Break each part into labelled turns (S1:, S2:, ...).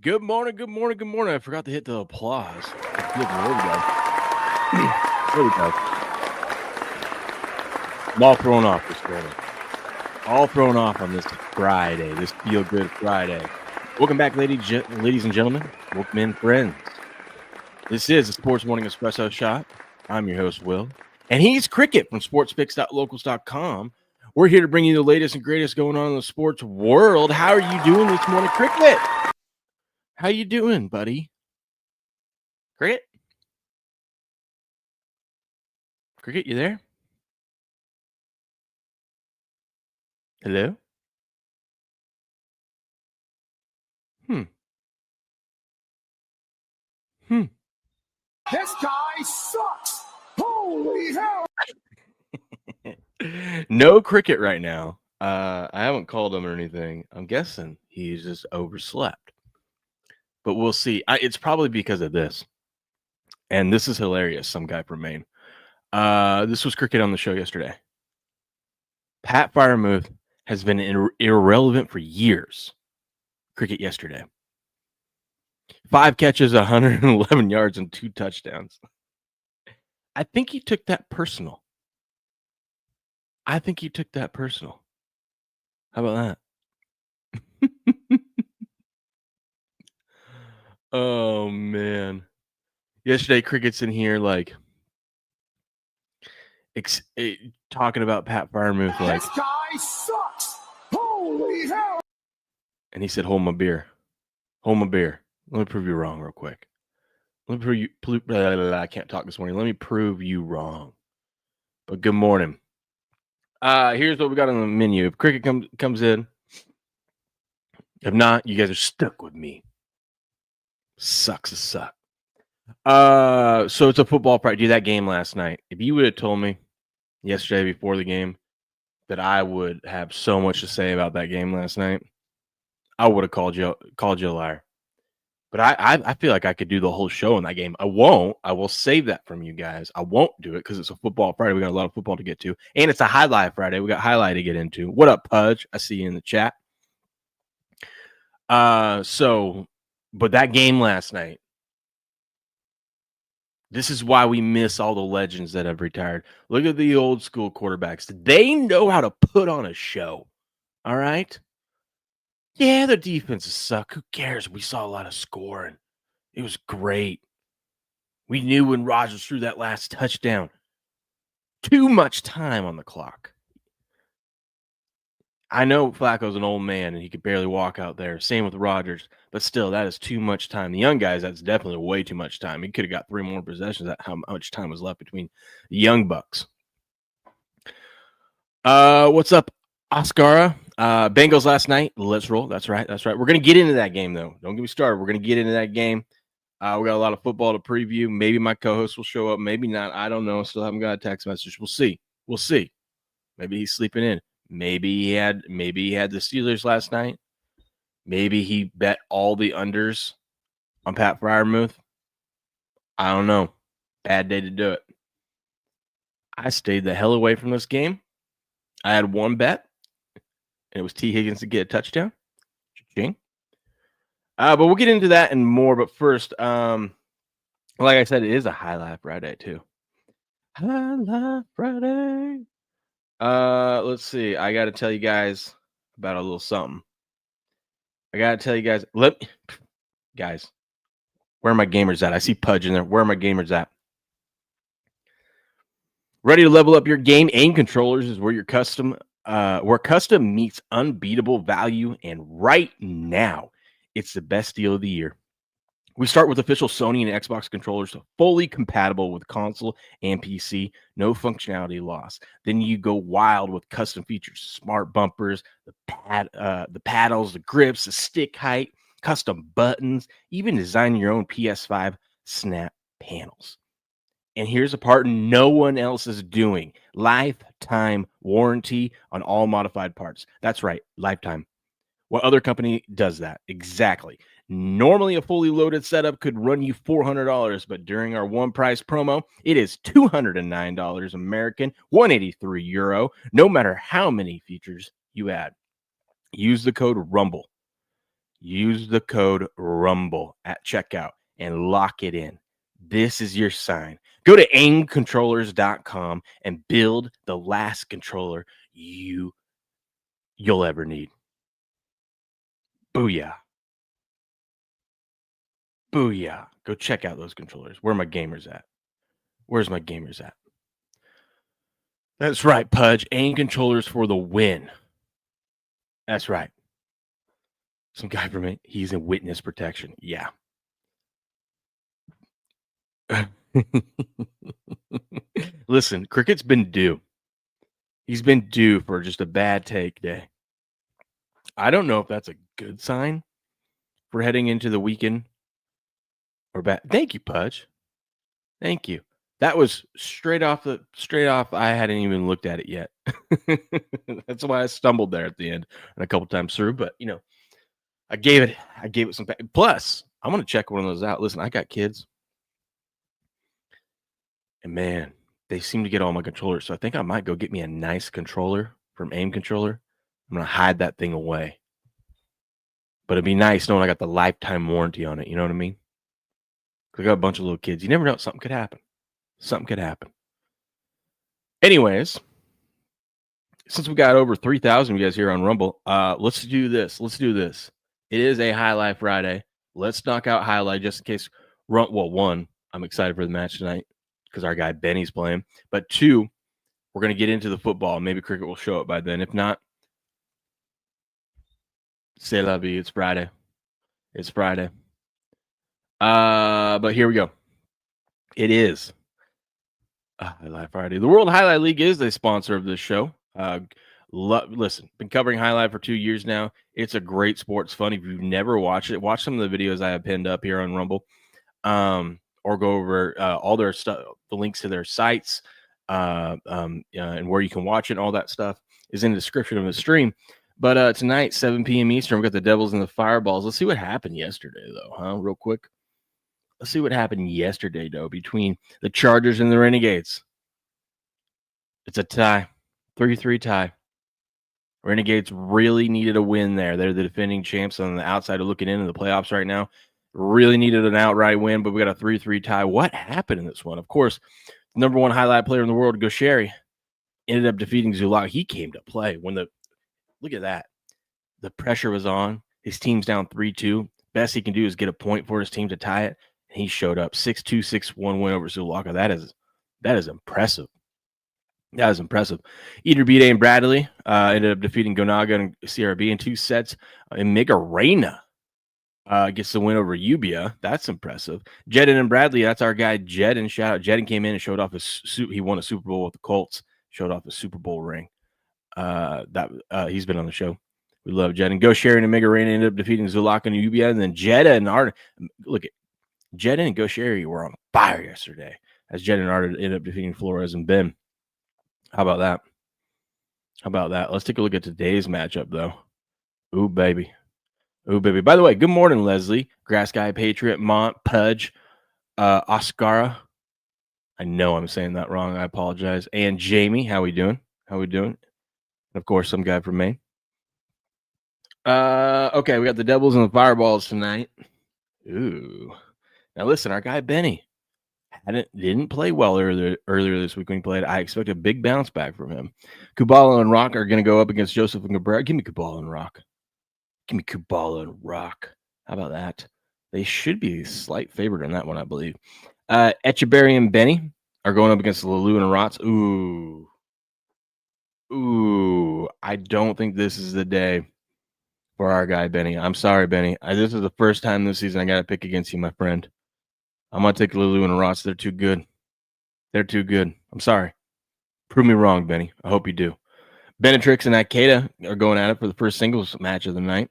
S1: Good morning, good morning, good morning. I forgot to hit the applause. There we go. There we go. I'm all thrown off this morning. All thrown off on this Friday, this feel-good Friday. Welcome back, ladies and gentlemen. Welcome in, friends. This is the Sports Morning Espresso Shot. I'm your host, Will. And he's Cricket from sportspicks.locals.com. We're here to bring you the latest and greatest going on in the sports world. How are you doing this morning, Cricket? How you doing, buddy? Cricket? Cricket, you there? Hello?
S2: This guy sucks. Holy hell.
S1: No Cricket right now. I haven't called him or anything. I'm guessing he's just overslept. But we'll see. It's probably because of this. And this is hilarious, some guy from Maine. This was Cricket on the show yesterday. Pat Freiermuth has been irrelevant for years. Cricket yesterday. 5 catches, 111 yards, and 2 touchdowns. I think he took that personal. How about that? Oh, man. Yesterday, Cricket's in here, like, talking about Pat Freiermuth, like,
S2: this guy sucks. Holy hell.
S1: And he said, hold my beer. Hold my beer. Let me prove you wrong real quick. I can't talk this morning. Let me prove you wrong. But good morning. Here's what we got on the menu. If Cricket comes in, if not, you guys are stuck with me. Sucks to suck. So it's a football pride. Do that game last night. If you would have told me yesterday before the game that I would have so much to say about that game last night, I would have called you a liar. But I feel like I could do the whole show in that game. I won't. I will save that from you guys. I won't do it because it's a football Friday. We got a lot of football to get to. And it's a highlight Friday. We got highlight to get into. What up, Pudge? I see you in the chat. But that game last night, this is why we miss all the legends that have retired. Look at the old school quarterbacks. They know how to put on a show. All right? Yeah, the defenses suck. Who cares? We saw a lot of scoring. It was great. We knew when Rodgers threw that last touchdown. Too much time on the clock. I know Flacco's an old man and he could barely walk out there. Same with Rodgers. But still, that is too much time. The young guys, that's definitely way too much time. He could have got 3 more possessions. That's how much time was left between the young bucks. What's up, Oscara? Bengals last night. Let's roll. That's right. We're going to get into that game, though. Don't get me started. We're going to get into that game. We got a lot of football to preview. Maybe my co-host will show up. Maybe not. I don't know. Still haven't got a text message. We'll see. Maybe he's sleeping in. Maybe he had the Steelers last night. Maybe he bet all the unders on Pat Freiermuth. I don't know. Bad day to do it. I stayed the hell away from this game. I had one bet, and it was T. Higgins to get a touchdown. Cha-ching. But we'll get into that and more. But first, like I said, it is a highlight Friday, too. Highlight Friday. Let's see. I got to tell you guys about a little something. I got to tell you guys. Guys, where are my gamers at? I see Pudge in there. Where are my gamers at? Ready to level up your game? Aim Controllers is where custom meets unbeatable value, and right now, it's the best deal of the year. We start with official Sony and Xbox controllers, fully compatible with console and PC, no functionality loss. Then you go wild with custom features, smart bumpers, the paddles, the grips, the stick height, custom buttons, even design your own PS5 snap panels. And here's a part no one else is doing. Lifetime warranty on all modified parts. That's right, lifetime. What other company does that? Exactly. Normally, a fully loaded setup could run you $400, but during our one price promo, it is $209 American, €183, no matter how many features you add. Use the code RUMBLE. use the code RUMBLE at checkout and lock it in. This is your sign. Go to aimcontrollers.com and build the last controller you'll ever need. Booyah. Booyah. Go check out those controllers. Where are my gamers at? Where's my gamers at? That's right, Pudge. Aim controllers for the win. That's right. Some guy from it, he's in witness protection. Yeah. Listen, Cricket's been due. He's been due for just a bad take day. I don't know if that's a good sign for heading into the weekend or bad. Thank you, Pudge. Thank you. That was straight off. I hadn't even looked at it yet. That's why I stumbled there at the end and a couple times through. But I gave it some. Plus, I'm gonna check one of those out. Listen, I got kids, and man, they seem to get all my controllers. So I think I might go get me a nice controller from Aim Controller. I'm gonna hide that thing away. But it'd be nice knowing I got the lifetime warranty on it. You know what I mean? I got a bunch of little kids. You never know. Something could happen. Anyways, since we got over 3,000 you guys here on Rumble, let's do this. It is a Highlight Friday. Let's knock out Highlight just in case. One, I'm excited for the match tonight because our guy Benny's playing. But two, we're going to get into the football. Maybe Cricket will show up by then. If not, c'est la vie. It's Friday. But here we go. It is Highlight Friday. The World Highlight League is a sponsor of this show. Listen, been covering Highlight for 2 years now. It's a great sport. It's fun. If you've never watched it, watch some of the videos I have pinned up here on Rumble, or go over all their stuff, the links to their sites, and where you can watch it. And all that stuff is in the description of the stream. But tonight, 7 p.m. Eastern, we've got the Devils and the Fireballs. Let's see what happened yesterday, though, real quick. Let's see what happened yesterday, though, between the Chargers and the Renegades. It's a tie. 3-3 tie. Renegades really needed a win there. They're the defending champs on the outside of looking into the playoffs right now. Really needed an outright win, but we got a 3-3 tie. What happened in this one? Of course, the number one highlight player in the world, Gaucheri, ended up defeating Zulak. He came to play when look at that. The pressure was on. His team's down 3-2. Best he can do is get a point for his team to tie it. And he showed up 6-2, 6-1 win over Zulaka. That is impressive. That is impressive. Ederbide and Bradley ended up defeating Gonaga and CRB in 2 sets. And Mega Reyna gets the win over Ubia. That's impressive. Jedin and Bradley, that's our guy Jedin. Shout out. Jedin came in and showed off he won a Super Bowl with the Colts. Showed off his Super Bowl ring. He's been on the show. We love Jedin. Gaucheri and Mega Reyna ended up defeating Zulaka and Ubia. And then Jeddah and Art. Look at Jedin and Gaucheri were on fire yesterday as Jedin and Art ended up defeating Flores and Ben. How about that? Let's take a look at today's matchup, though. Ooh, baby. By the way, good morning, Leslie, Grass Guy, Patriot, Mont, Pudge, Oscara. I know I'm saying that wrong. I apologize. And Jamie, how we doing? And of course, some guy from Maine. Okay, we got the Devils and the Fireballs tonight. Ooh. Now listen, our guy Benny didn't play well earlier this week when he played. I expect a big bounce back from him. Kubala and Rock are going to go up against Joseph and Cabrera. Give me Kubala and Rock. How about that? They should be a slight favorite in that one, I believe. Echeberry and Benny are going up against Lalu and Rotz. Ooh. I don't think this is the day for our guy Benny. I'm sorry, Benny. This is the first time this season I got to pick against you, my friend. I'm going to take Lulu and Ross. They're too good. I'm sorry. Prove me wrong, Benny. I hope you do. Benetrix and Akeda are going at it for the first singles match of the night.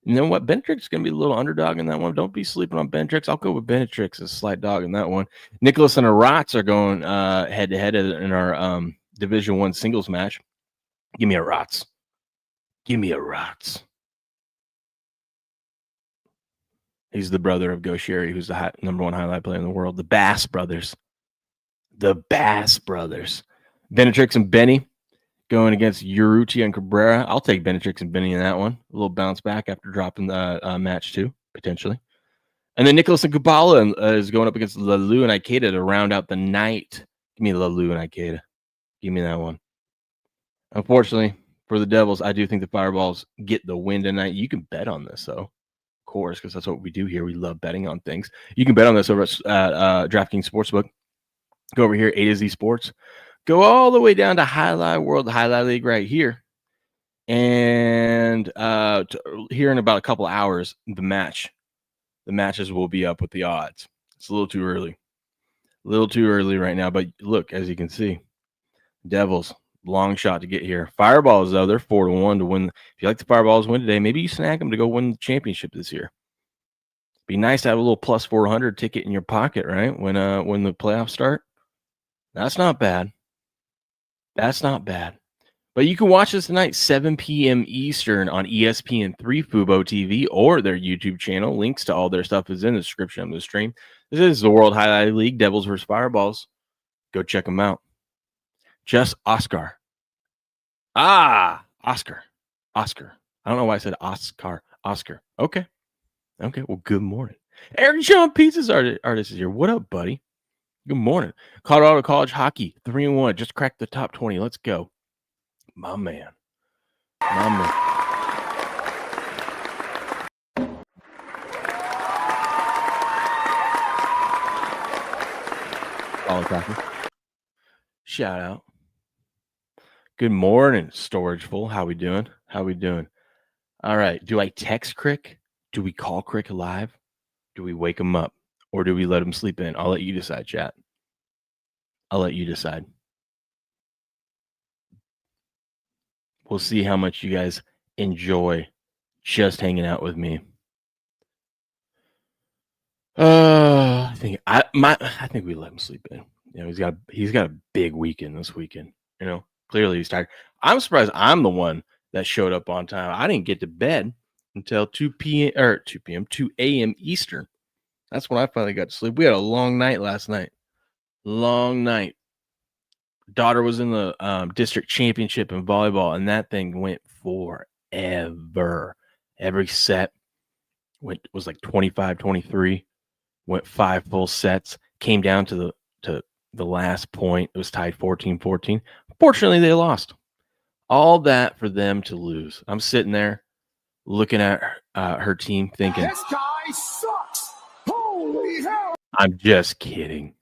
S1: You know what? Benetrix is going to be a little underdog in that one. Don't be sleeping on Benetrix. I'll go with Benetrix as a slight dog in that one. Nicholas and Arats are going head-to-head in our Division 1 singles match. Give me Arats. He's the brother of Gaucheri, who's the number one highlight player in the world. The Bass brothers. Benetrix and Benny going against Urrutia and Cabrera. I'll take Benatrix and Benny in that one. A little bounce back after dropping the match too, potentially. And then Nicholas and Kubala is going up against Lalu and Ikeda to round out the night. Give me Lalu and Ikeda. Give me that one. Unfortunately, for the Devils, I do think the Fireballs get the win tonight. You can bet on this, though, of course, because that's what we do here. We love betting on things. You can bet on this over at DraftKings Sportsbook. Go over here, A to Z Sports. Go all the way down to Jai-Alai World, the Jai-Alai League right here. And here in about a couple hours, the matches will be up with the odds. It's a little too early. A little too early right now. But look, as you can see, Devils, long shot to get here. Fireballs, though, they're 4-1 to win. If you like the Fireballs win today, maybe you snag them to go win the championship this year. Be nice to have a little plus 400 ticket in your pocket, right? When the playoffs start. That's not bad. That's not bad. But you can watch this tonight, 7 p.m. Eastern on ESPN 3 FUBO TV or their YouTube channel. Links to all their stuff is in the description of the stream. This is the World Jai-Alai League, Devils versus Fireballs. Go check them out. Just Oscar. Oscar. I don't know why I said Oscar. Okay. Well, good morning. Eric John Pizzas artist is here. What up, buddy? Good morning. Colorado College Hockey, 3-1. Just cracked the top 20. Let's go. My man. Shout out. Good morning, Storage Full. How we doing? All right. Do I text Crick? Do we call Crick live? Do we wake him up? Or do we let him sleep in? I'll let you decide, chat. I'll let you decide. We'll see how much you guys enjoy just hanging out with me. I think we let him sleep in. You know, he's got a big weekend this weekend. You know, clearly he's tired. I'm surprised I'm the one that showed up on time. I didn't get to bed until 2 a.m. Eastern. That's when I finally got to sleep. We had a long night last night. Long night. Daughter was in the district championship in volleyball, and that thing went forever. Every set was like 25-23. Went 5 full sets. Came down to the last point. It was tied 14-14. Fortunately, they lost. All that for them to lose. I'm sitting there looking at her team thinking,
S2: this guy sucks. Holy hell.
S1: I'm just kidding.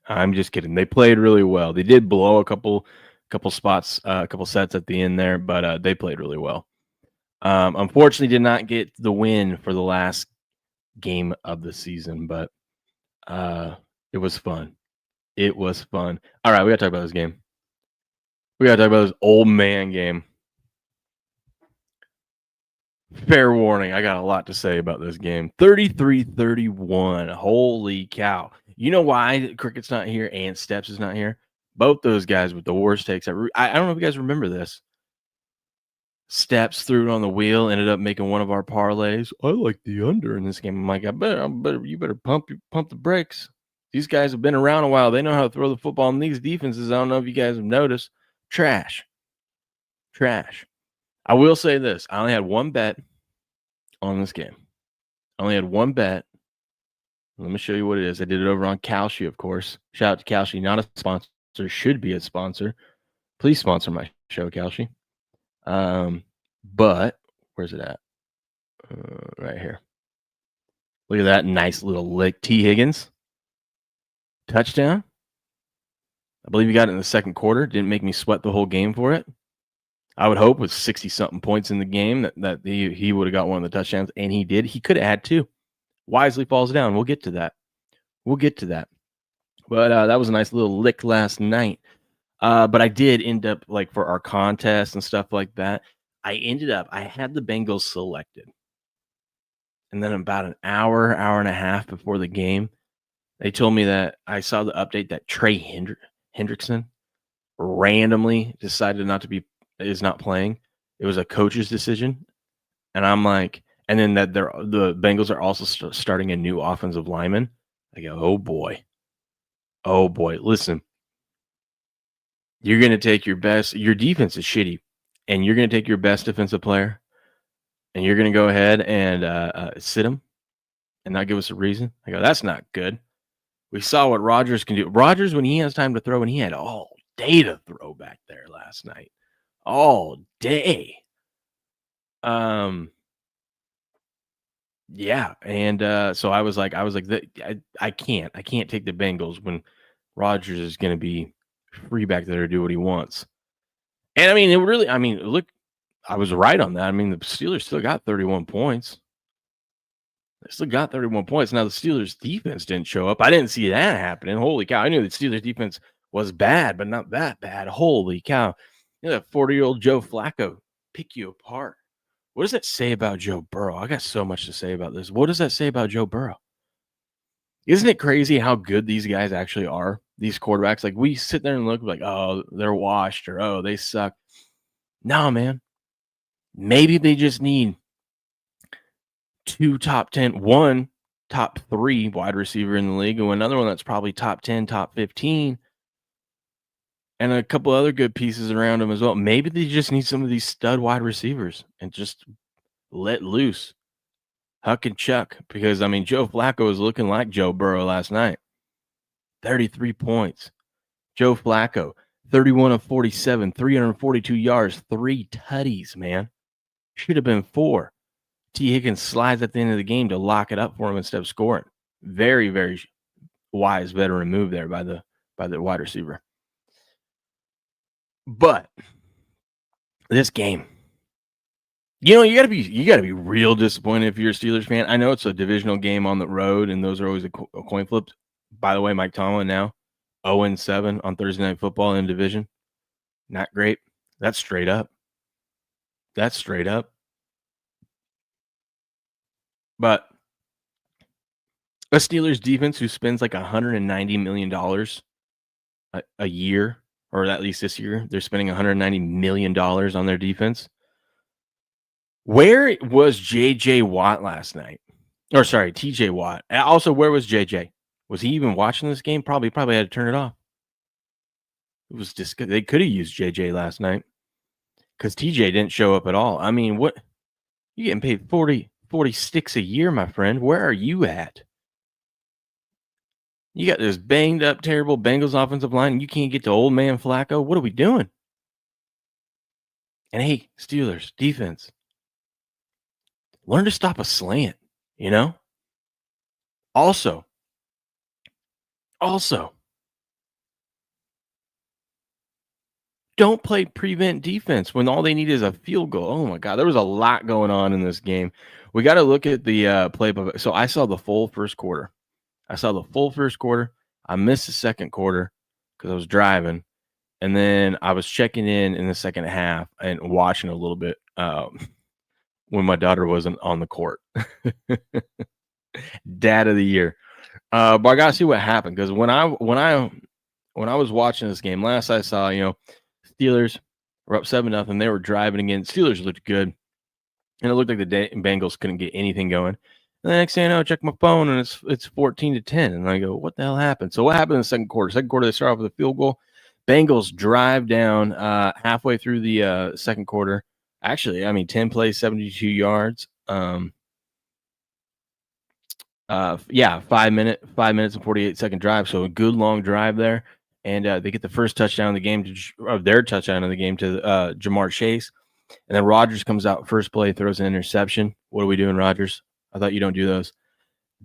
S1: They played really well. They did blow a couple spots, a couple sets at the end there, but they played really well. Unfortunately, did not get the win for the last game of the season, but it was fun. All right, we got to talk about this game. We got to talk about this old man game. Fair warning, I got a lot to say about this game. 33-31. Holy cow. You know why Cricket's not here and Steps is not here? Both those guys with the worst takes. I don't know if you guys remember this. Steps threw it on the wheel, ended up making one of our parlays. I like the under in this game. I'm like, you better pump the brakes. These guys have been around a while. They know how to throw the football. And these defenses, I don't know if you guys have noticed, trash. I will say this. I only had one bet on this game. Let me show you what it is. I did it over on Kalshi, of course. Shout out to Kalshi, not a sponsor. Should be a sponsor. Please sponsor my show, Kalshi. But where's it at? Right here. Look at that nice little lick. T. Higgins. Touchdown. I believe he got it in the second quarter. Didn't make me sweat the whole game for it. I would hope with 60-something points in the game that he would have got one of the touchdowns, and he did. He could have had 2. Wisely falls down. We'll get to that. But that was a nice little lick last night. But I did end up, like, for our contest and stuff like that, I had the Bengals selected. And then about an hour and a half before the game, they told me that I saw the update that Trey Hendrickson randomly decided is not playing. It was a coach's decision. And I'm like, and then that the Bengals are also starting a new offensive lineman. I go, oh boy. Listen, you're going to take your best. Your defense is shitty. and you're going to take your best defensive player and you're going to go ahead and sit him and not give us a reason. I go, that's not good. We saw what Rodgers can do. Rodgers, when he has time to throw, and he had all day to throw back there last night, all day. Yeah, and so I was like, I can't take the Bengals when Rodgers is going to be free back there to do what he wants. And I mean, look, I was right on that. I mean, the Steelers still got 31 points. They still got 31 points. Now, the Steelers' defense didn't show up. I didn't see that happening. Holy cow. I knew the Steelers' defense was bad, but not that bad. Holy cow. You know, that 40-year-old Joe Flacco pick you apart. What does that say about Joe Burrow? I got so much to say about this. What does that say about Joe Burrow? Isn't it crazy how good these guys actually are, these quarterbacks? Like, we sit there and look like, oh, they're washed or, oh, they suck. No, man. Maybe they just need 2 top 10, 1 top 3 wide receiver in the league, and another one that's probably top 10, top 15, and a couple other good pieces around them as well. Maybe they just need some of these stud wide receivers and just let loose. Huck and Chuck, because, I mean, Joe Flacco was looking like Joe Burrow last night. 33 points. Joe Flacco, 31 of 47, 342 yards, 3 tutties, man. Should have been 4. T. Higgins slides at the end of the game to lock it up for him instead of scoring. Very, very wise veteran move there by the wide receiver. But this game, you know, you gotta be real disappointed if you're a Steelers fan. I know it's a divisional game on the road, and those are always a coin flip. By the way, Mike Tomlin now 0-7 on Thursday Night Football in division. Not great. That's straight up. But a Steelers defense who spends like $190 million a year, or at least this year, they're spending $190 million on their defense. Where was J.J. Watt last night? Or sorry, T.J. Watt. Also, where was J.J.? Was he even watching this game? Probably had to turn it off. It was just they could have used J.J. last night because T.J. didn't show up at all. I mean, what? You getting paid 40 sticks a year, my friend. Where are you at? You got this banged up, terrible Bengals offensive line, and you can't get to old man Flacco. What are we doing? And hey, Steelers defense, learn to stop a slant, you know? Also, don't play prevent defense when all they need is a field goal. Oh my God, there was a lot going on in this game. We got to look at the play. So I saw the full first quarter. I missed the second quarter because I was driving. And then I was checking in the second half and watching a little bit when my daughter wasn't on the court. Dad of the year. But I gotta see what happened because when I was watching this game last, I saw, you know, Steelers were up 7-0. They were driving again. Steelers looked good, and it looked like the Bengals couldn't get anything going. And the next thing I know, I check my phone and it's 14-10, and I go, what the hell happened? So what happened in the second quarter? Second quarter, they start off with a field goal. Bengals drive down halfway through the second quarter. Actually, I mean, 10 plays, 72 yards. 5 minutes and 48-second drive. So a good long drive there. And they get the first touchdown of the game their touchdown of the game to Jamar Chase. And then Rodgers comes out first play, throws an interception. What are we doing, Rodgers? I thought you don't do those.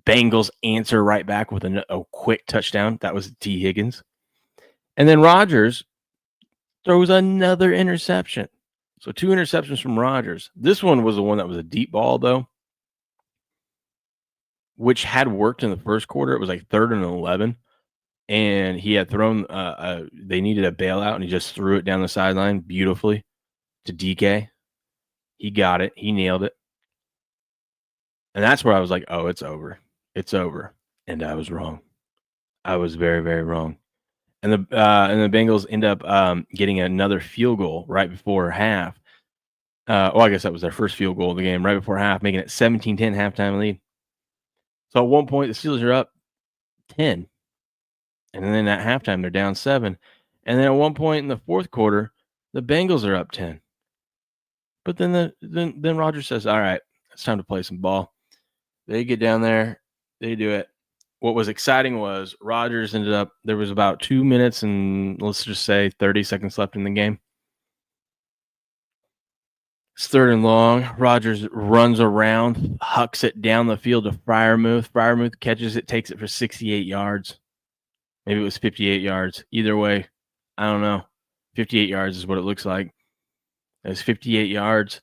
S1: Bengals answer right back with a quick touchdown. That was T. Higgins. And then Rodgers throws another interception. So 2 interceptions from Rodgers. This one was the one that was a deep ball, though, which had worked in the first quarter. It was like 3rd and 11. And he had thrown they needed a bailout, and he just threw it down the sideline beautifully to DK. He got it. He nailed it. And that's where I was like, oh, it's over. It's over. And I was wrong. I was very, very wrong. And the Bengals end up getting another field goal right before half. I guess that was their first field goal of the game right before half, making it 17-10 halftime lead. So at one point, the Steelers are up 10. And then at halftime, they're down 7. And then at one point in the fourth quarter, the Bengals are up 10. But then then Rodgers says, all right, it's time to play some ball. They get down there. They do it. What was exciting was Rodgers ended up, there was about 2 minutes and let's just say 30 seconds left in the game. It's 3rd and long. Rodgers runs around, hucks it down the field to Freiermuth. Freiermuth catches it, takes it for 68 yards. Maybe it was 58 yards. Either way, I don't know. 58 yards is what it looks like. It was 58 yards.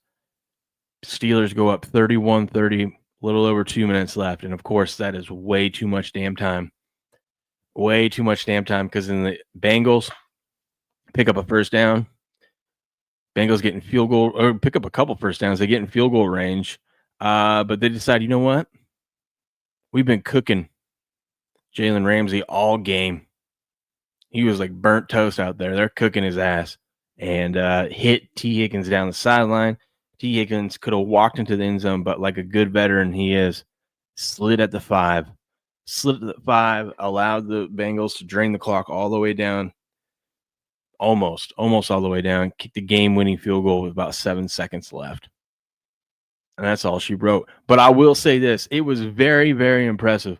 S1: Steelers go up 31-30, a little over 2 minutes left. And, of course, that is way too much damn time. Way too much damn time because then the Bengals pick up a first down. Bengals getting field goal or pick up a couple first downs. They get in field goal range. But they decide, you know what? We've been cooking Jalen Ramsey all game. He was like burnt toast out there. They're cooking his ass. And hit T. Higgins down the sideline. T. Higgins could have walked into the end zone, but like a good veteran he is, slid at the 5. Slid at the 5, allowed the Bengals to drain the clock all the way down. Almost all the way down. Kicked the game-winning field goal with about 7 seconds left. And that's all she wrote. But I will say this. It was very, very impressive.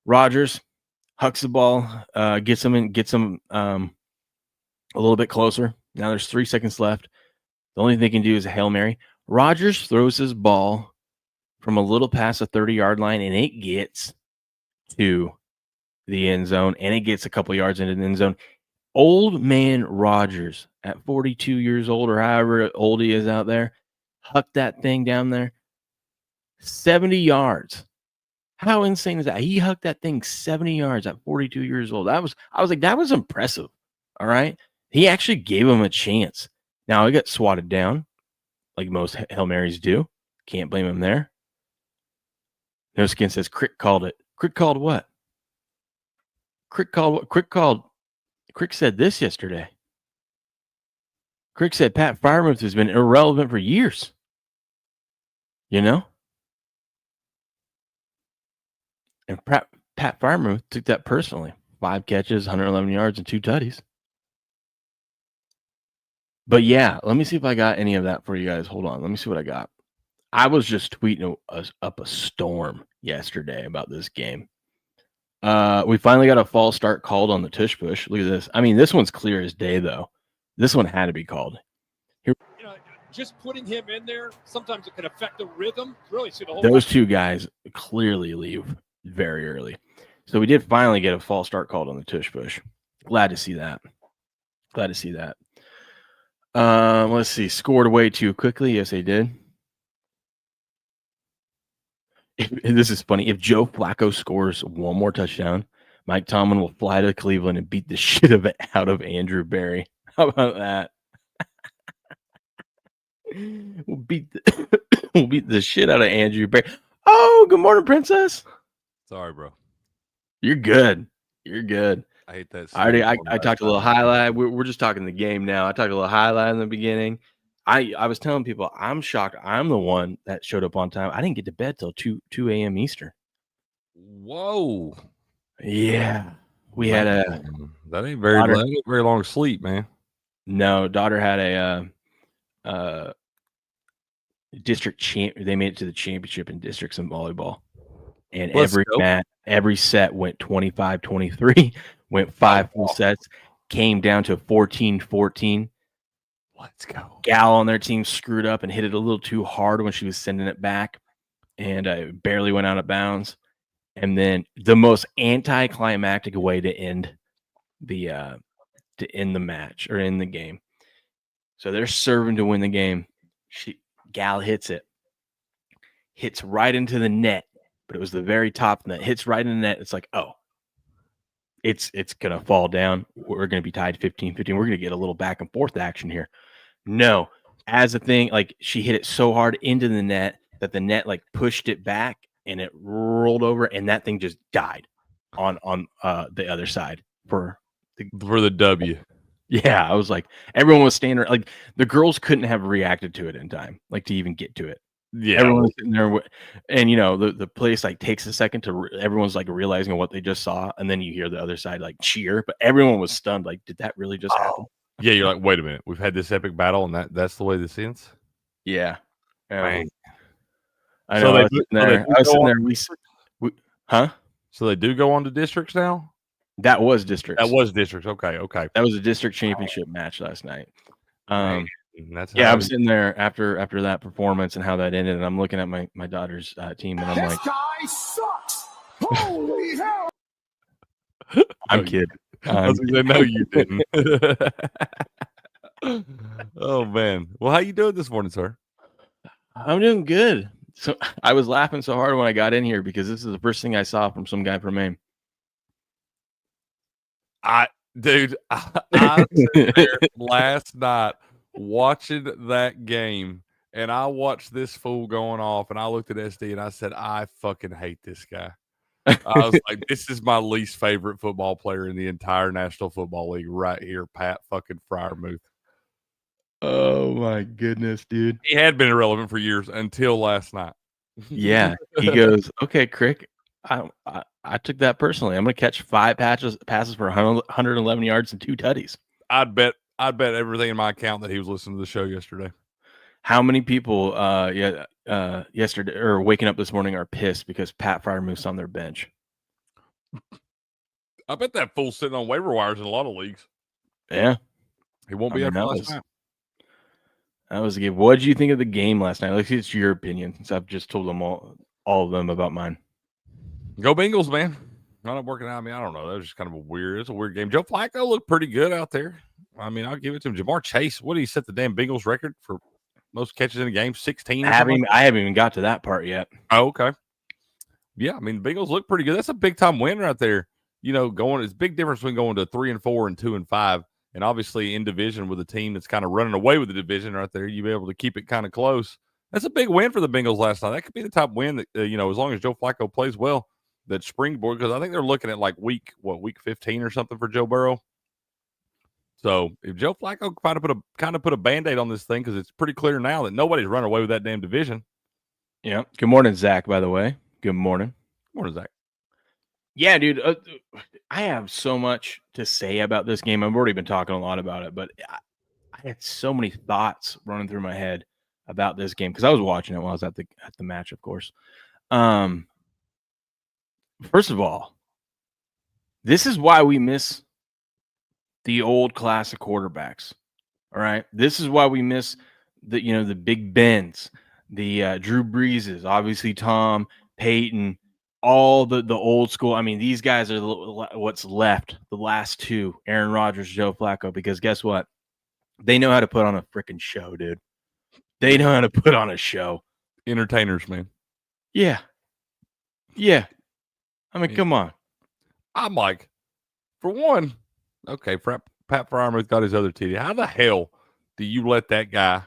S1: Rodgers hucks the ball, gets them a little bit closer. Now there's 3 seconds left. The only thing they can do is a Hail Mary. Rodgers throws his ball from a little past the 30-yard line, and it gets to the end zone, and it gets a couple yards into the end zone. Old man Rodgers at 42 years old or however old he is out there, hucked that thing down there 70 yards. How insane is that? He hucked that thing 70 yards at 42 years old. I was like, that was impressive. All right. He actually gave him a chance. Now he got swatted down like most Hail Marys do. Can't blame him there. No Skin says Crick called it. Crick called what? Crick called what? Crick said this yesterday. Crick said Pat Freiermuth has been irrelevant for years. You know? And Pat Freiermuth took that personally. 5 catches, 111 yards, and 2 tutties. But yeah, let me see if I got any of that for you guys. Hold on. Let me see what I got. I was just tweeting up a storm yesterday about this game. We finally got a false start called on the tush push. Look at this. I mean, this one's clear as day, though. This one had to be called.
S2: You know, just putting him in there, sometimes it can affect the rhythm. Really see the whole.
S1: Those two guys clearly leave very early. So we did finally get a false start called on the tush push. Glad to see that. Let's see. Scored away too quickly. Yes, they did. This is funny. If Joe Flacco scores one more touchdown, Mike Tomlin will fly to Cleveland and beat the shit out of Andrew Berry. How about that? We'll beat the shit out of Andrew Berry. Oh, good morning, Princess.
S3: Sorry, bro.
S1: You're good.
S3: I hate that.
S1: I talked a little highlight. We're just talking the game now. I talked a little highlight in the beginning. I was telling people I'm shocked. I'm the one that showed up on time. I didn't get to bed till 2 a.m. Eastern.
S3: Whoa.
S1: Yeah. We had
S3: that ain't very long sleep, man.
S1: No, daughter had a district champ. They made it to the championship in districts in volleyball. And every set went 25-23, went 5 full sets, came down to 14-14.
S3: Let's go.
S1: Gal on their team screwed up and hit it a little too hard when she was sending it back, and it barely went out of bounds. And then the most anticlimactic way to end the match or end the game. So they're serving to win the game. Gal hits right into the net, but it was the very top net. Hits right in the net. It's like, oh, it's gonna fall down. We're gonna be tied 15-15. We're gonna get a little back and forth action here. No, as a thing, like she hit it so hard into the net that the net like pushed it back and it rolled over, and that thing just died on the other side for
S3: the W.
S1: Yeah, I was like, everyone was standing like the girls couldn't have reacted to it in time, like to even get to it.
S3: Yeah,
S1: everyone was sitting there, and you know the place like takes a second to everyone's like realizing what they just saw, and then you hear the other side like cheer, but everyone was stunned. Like, did that really just happen?
S3: Yeah, you're like, wait a minute, we've had this epic battle, and that's the way this ends.
S1: Yeah.
S3: Man.
S1: I
S3: So
S1: know.
S3: they
S1: I was
S3: do-
S1: sitting
S3: so they
S1: there.
S3: do
S1: I was
S3: go
S1: sitting
S3: on
S1: there.
S3: to
S1: Huh?
S3: So they do go on to districts now?
S1: That was
S3: That
S1: districts.
S3: was districts. Okay.
S1: That was a district championship match last night.
S3: Man, that's
S1: Yeah,
S3: how
S1: I'm sitting there after that performance and how that ended, and I'm looking at my daughter's team, and I'm
S4: This
S1: like,
S4: guy sucks. Holy hell.
S1: I'm kidding.
S3: I was gonna say, no, you didn't. Oh man. Well, how you doing this morning, sir?
S1: I'm doing good. So I was laughing so hard when I got in here because this is the first thing I saw from some guy from Maine.
S3: I was sitting there last night watching that game, and I watched this fool going off, and I looked at SD and I said, I fucking hate this guy. I was like, this is my least favorite football player in the entire National Football League right here, Pat fucking Freiermuth.
S1: Oh my goodness, dude.
S3: He had been irrelevant for years until last night.
S1: Yeah. He goes, okay, Crick, I took that personally. I'm going to catch 5 passes for 111 yards and 2 tutties.
S3: I'd bet everything in my account that he was listening to the show yesterday.
S1: How many people yesterday or waking up this morning are pissed because Pat Freiermuth's on their bench?
S3: I bet that fool's sitting on waiver wires in a lot of leagues.
S1: Yeah.
S3: He won't be after last night.
S1: That was a game. What did you think of the game last night? Like, it's your opinion, since I've just told them all of them about mine.
S3: Go Bengals, man. Not working out. I mean, I don't know. That was just kind of it's a weird game. Joe Flacco looked pretty good out there. I mean, I'll give it to him. Jamar Chase, what did he set the damn Bengals record for most catches in a game? 16 or something?
S1: I haven't even got to that part yet.
S3: Oh, okay. Yeah, I mean, the Bengals look pretty good. That's a big time win right there. You know, it's a big difference between going to 3-4 and 2-5. And obviously in division with a team that's kind of running away with the division right there, you'll be able to keep it kind of close. That's a big win for the Bengals last night. That could be the top win that, as long as Joe Flacco plays well, that springboard, because I think they're looking at like week 15 or something for Joe Burrow. So if Joe Flacco kind of put a Band-Aid on this thing, because it's pretty clear now that nobody's running away with that damn division.
S1: Yeah. Good morning, Zach, by the way. Good morning.
S3: Good morning, Zach.
S1: Yeah, dude. I have so much to say about this game. I've already been talking a lot about it, but I had so many thoughts running through my head about this game because I was watching it while I was at the match, of course. First of all, this is why we miss the old class of quarterbacks. All right, this is why we miss the Big Bens, the Drew Breeses, obviously Tom, Peyton, all the old school. I mean, these guys are what's left, the last two, Aaron Rodgers, Joe Flacco, because guess what? They know how to put on a freaking show, dude. They know how to put on a show.
S3: Entertainers, man.
S1: Yeah. Yeah. I mean, come on.
S3: I'm like, for one, okay, Pat Freiermuth got his other TD. How the hell do you let that guy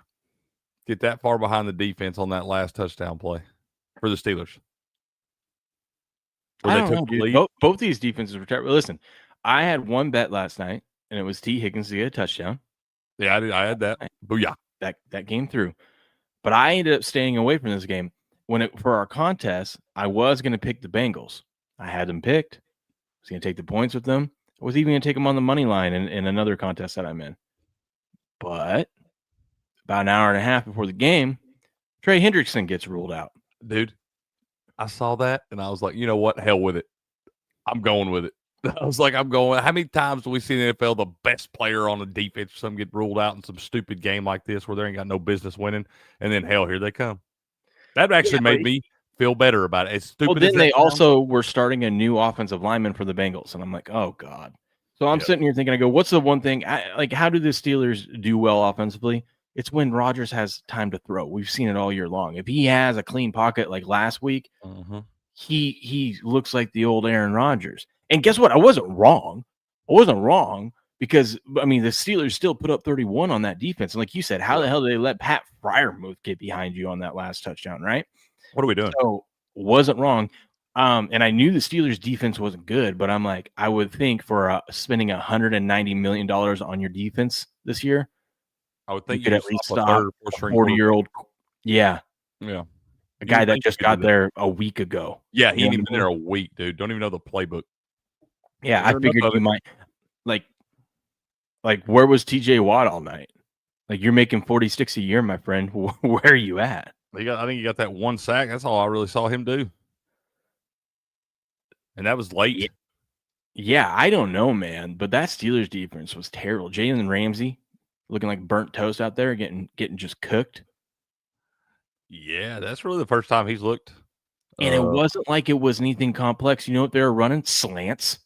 S3: get that far behind the defense on that last touchdown play for the Steelers?
S1: I don't know, dude. Both these defenses were terrible. Listen, I had one bet last night, and it was T. Higgins to get a touchdown.
S3: Yeah, I had that. Booyah.
S1: That came through. But I ended up staying away from this game. For our contest, I was going to pick the Bengals. I had them picked. I was going to take the points with them. I was even going to take them on the money line in another contest that I'm in. But about an hour and a half before the game, Trey Hendrickson gets ruled out.
S3: Dude, I saw that, and I was like, you know what? Hell with it. I'm going with it. I was like, I'm going. How many times do we see in the NFL the best player on the defense or something get ruled out in some stupid game like this where they ain't got no business winning, and then hell, here they come. That actually made me feel better about it. As stupid.
S1: Well, then they also were starting a new offensive lineman for the Bengals, and I'm like, oh god. So I'm sitting here thinking, I go, what's the one thing? How do the Steelers do well offensively? It's when Rodgers has time to throw. We've seen it all year long. If he has a clean pocket like last week, he looks like the old Aaron Rodgers. And guess what? I wasn't wrong. Because, I mean, the Steelers still put up 31 on that defense. And like you said, how the hell did they let Pat Freiermuth get behind you on that last touchdown, right?
S3: What are we doing?
S1: So, wasn't wrong. And I knew the Steelers' defense wasn't good, but I'm like, I would think for spending $190 million on your defense this year,
S3: I would think
S1: you could at least stop a 40-year-old. Yeah. A guy that just got there a week ago.
S3: Yeah, he ain't even been there a week, dude. Don't even know the playbook.
S1: Yeah, I figured you might like where was TJ Watt all night? Like you're making 40 sticks a year, my friend. Where are you at?
S3: I think he got that 1 sack. That's all I really saw him do. And that was late.
S1: Yeah, I don't know, man. But that Steelers defense was terrible. Jalen Ramsey looking like burnt toast out there, getting just cooked.
S3: Yeah, that's really the first time he's looked.
S1: And it wasn't like it was anything complex. You know what they were running? Slants.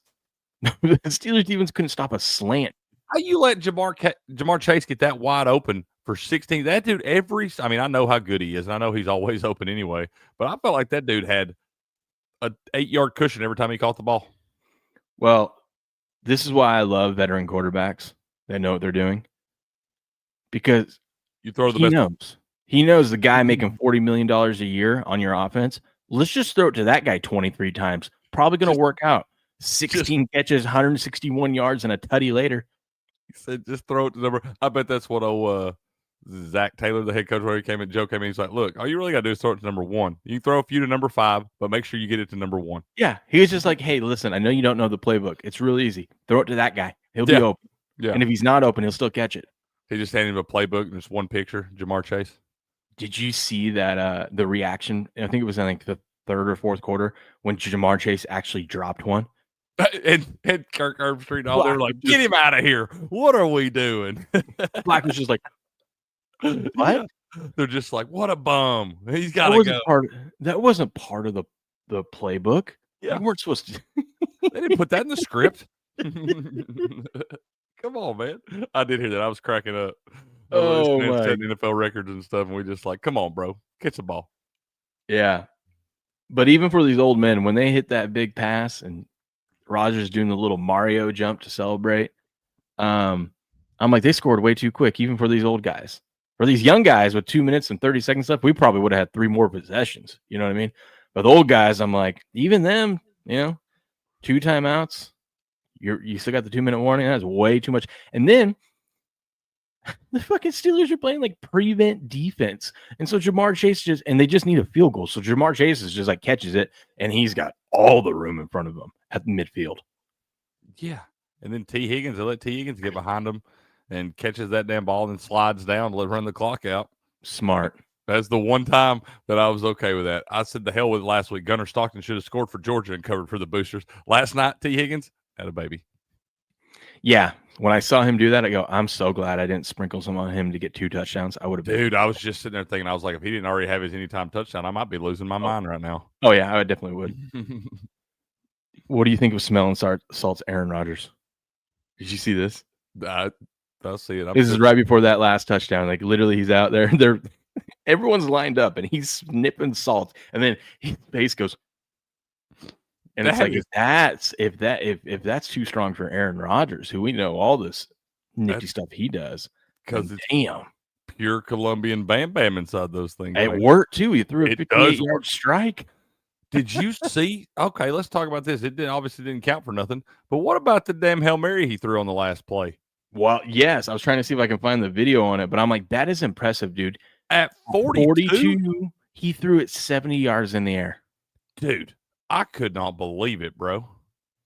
S1: The Steelers defense couldn't stop a slant.
S3: How you let Jamar Chase get that wide open for 16? That dude I mean, I know how good he is, and I know he's always open anyway, but I felt like that dude had a 8-yard cushion every time he caught the ball.
S1: Well, this is why I love veteran quarterbacks that know what they're doing. Because
S3: you throw the best.
S1: He knows the guy making $40 million a year on your offense. Let's just throw it to that guy 23 times. Probably going to work out. 16 catches, 161 yards, and a tutty later.
S3: He said, just throw it to number. I bet that's what Zach Taylor, the head coach, where Joe came in. He's like, look, all you really got to do is throw it to number 1. You can throw a few to number 5, but make sure you get it to number 1.
S1: Yeah. He was just like, hey, listen, I know you don't know the playbook. It's real easy. Throw it to that guy. He'll be open.
S3: Yeah.
S1: And if he's not open, he'll still catch it.
S3: He just handed him a playbook and just one picture, Jamar Chase.
S1: Did you see that the reaction? I think it was in like the third or fourth quarter when Jamar Chase actually dropped one.
S3: And Kirk Herbstreit, all they're like, get him out of here. What are we doing?
S1: Black was just like, what?
S3: Yeah. They're just like, what a bum. He's got to go.
S1: That wasn't part of the playbook.
S3: Yeah.
S1: You weren't supposed to.
S3: They didn't put that in the script. Come on, man. I did hear that. I was cracking up.
S1: Oh, my.
S3: Setting NFL records and stuff, and we just like, come on, bro. Catch the ball.
S1: Yeah. But even for these old men, when they hit that big pass and Rodgers doing the little Mario jump to celebrate, I'm like, they scored way too quick, even for these old guys. For these young guys with 2 minutes and 30 seconds left, we probably would have had 3 more possessions. You know what I mean? But the old guys, I'm like, even them, 2 timeouts, you still got the 2-minute warning. That's way too much. And then the fucking Steelers are playing like prevent defense. And so Jamar Chase they just need a field goal. So Jamar Chase is just like catches it, and he's got all the room in front of him at the midfield.
S3: Yeah. And then they let T. Higgins get behind him and catches that damn ball and slides down to run the clock out.
S1: Smart.
S3: That's the one time that I was okay with that. I said the hell with it last week. Gunnar Stockton should have scored for Georgia and covered for the Boosters. Last night, T. Higgins had a baby.
S1: Yeah. When I saw him do that, I go, I'm so glad I didn't sprinkle some on him to get 2 touchdowns. I would have.
S3: Dude, I was just sitting there thinking, I was like, if he didn't already have his anytime touchdown, I might be losing my mind right now.
S1: Oh, yeah, I definitely would. What do you think of smelling salt's Aaron Rodgers? Did you see this?
S3: I'll see it.
S1: This is right before that last touchdown. Like, literally, he's out there. Everyone's lined up, and he's snipping salt. And then his face goes. And it's like, if that's too strong for Aaron Rodgers, who we know all this nifty stuff he does,
S3: because it's
S1: damn
S3: pure Colombian bam bam inside those things.
S1: It worked too. He threw a 58-yard strike.
S3: Did you see? Okay, let's talk about this. It obviously didn't count for nothing. But what about the damn Hail Mary he threw on the last play?
S1: Well, yes, I was trying to see if I can find the video on it, but I'm like, that is impressive, dude.
S3: At 42,
S1: he threw it 70 yards in the air,
S3: dude. I could not believe it, bro.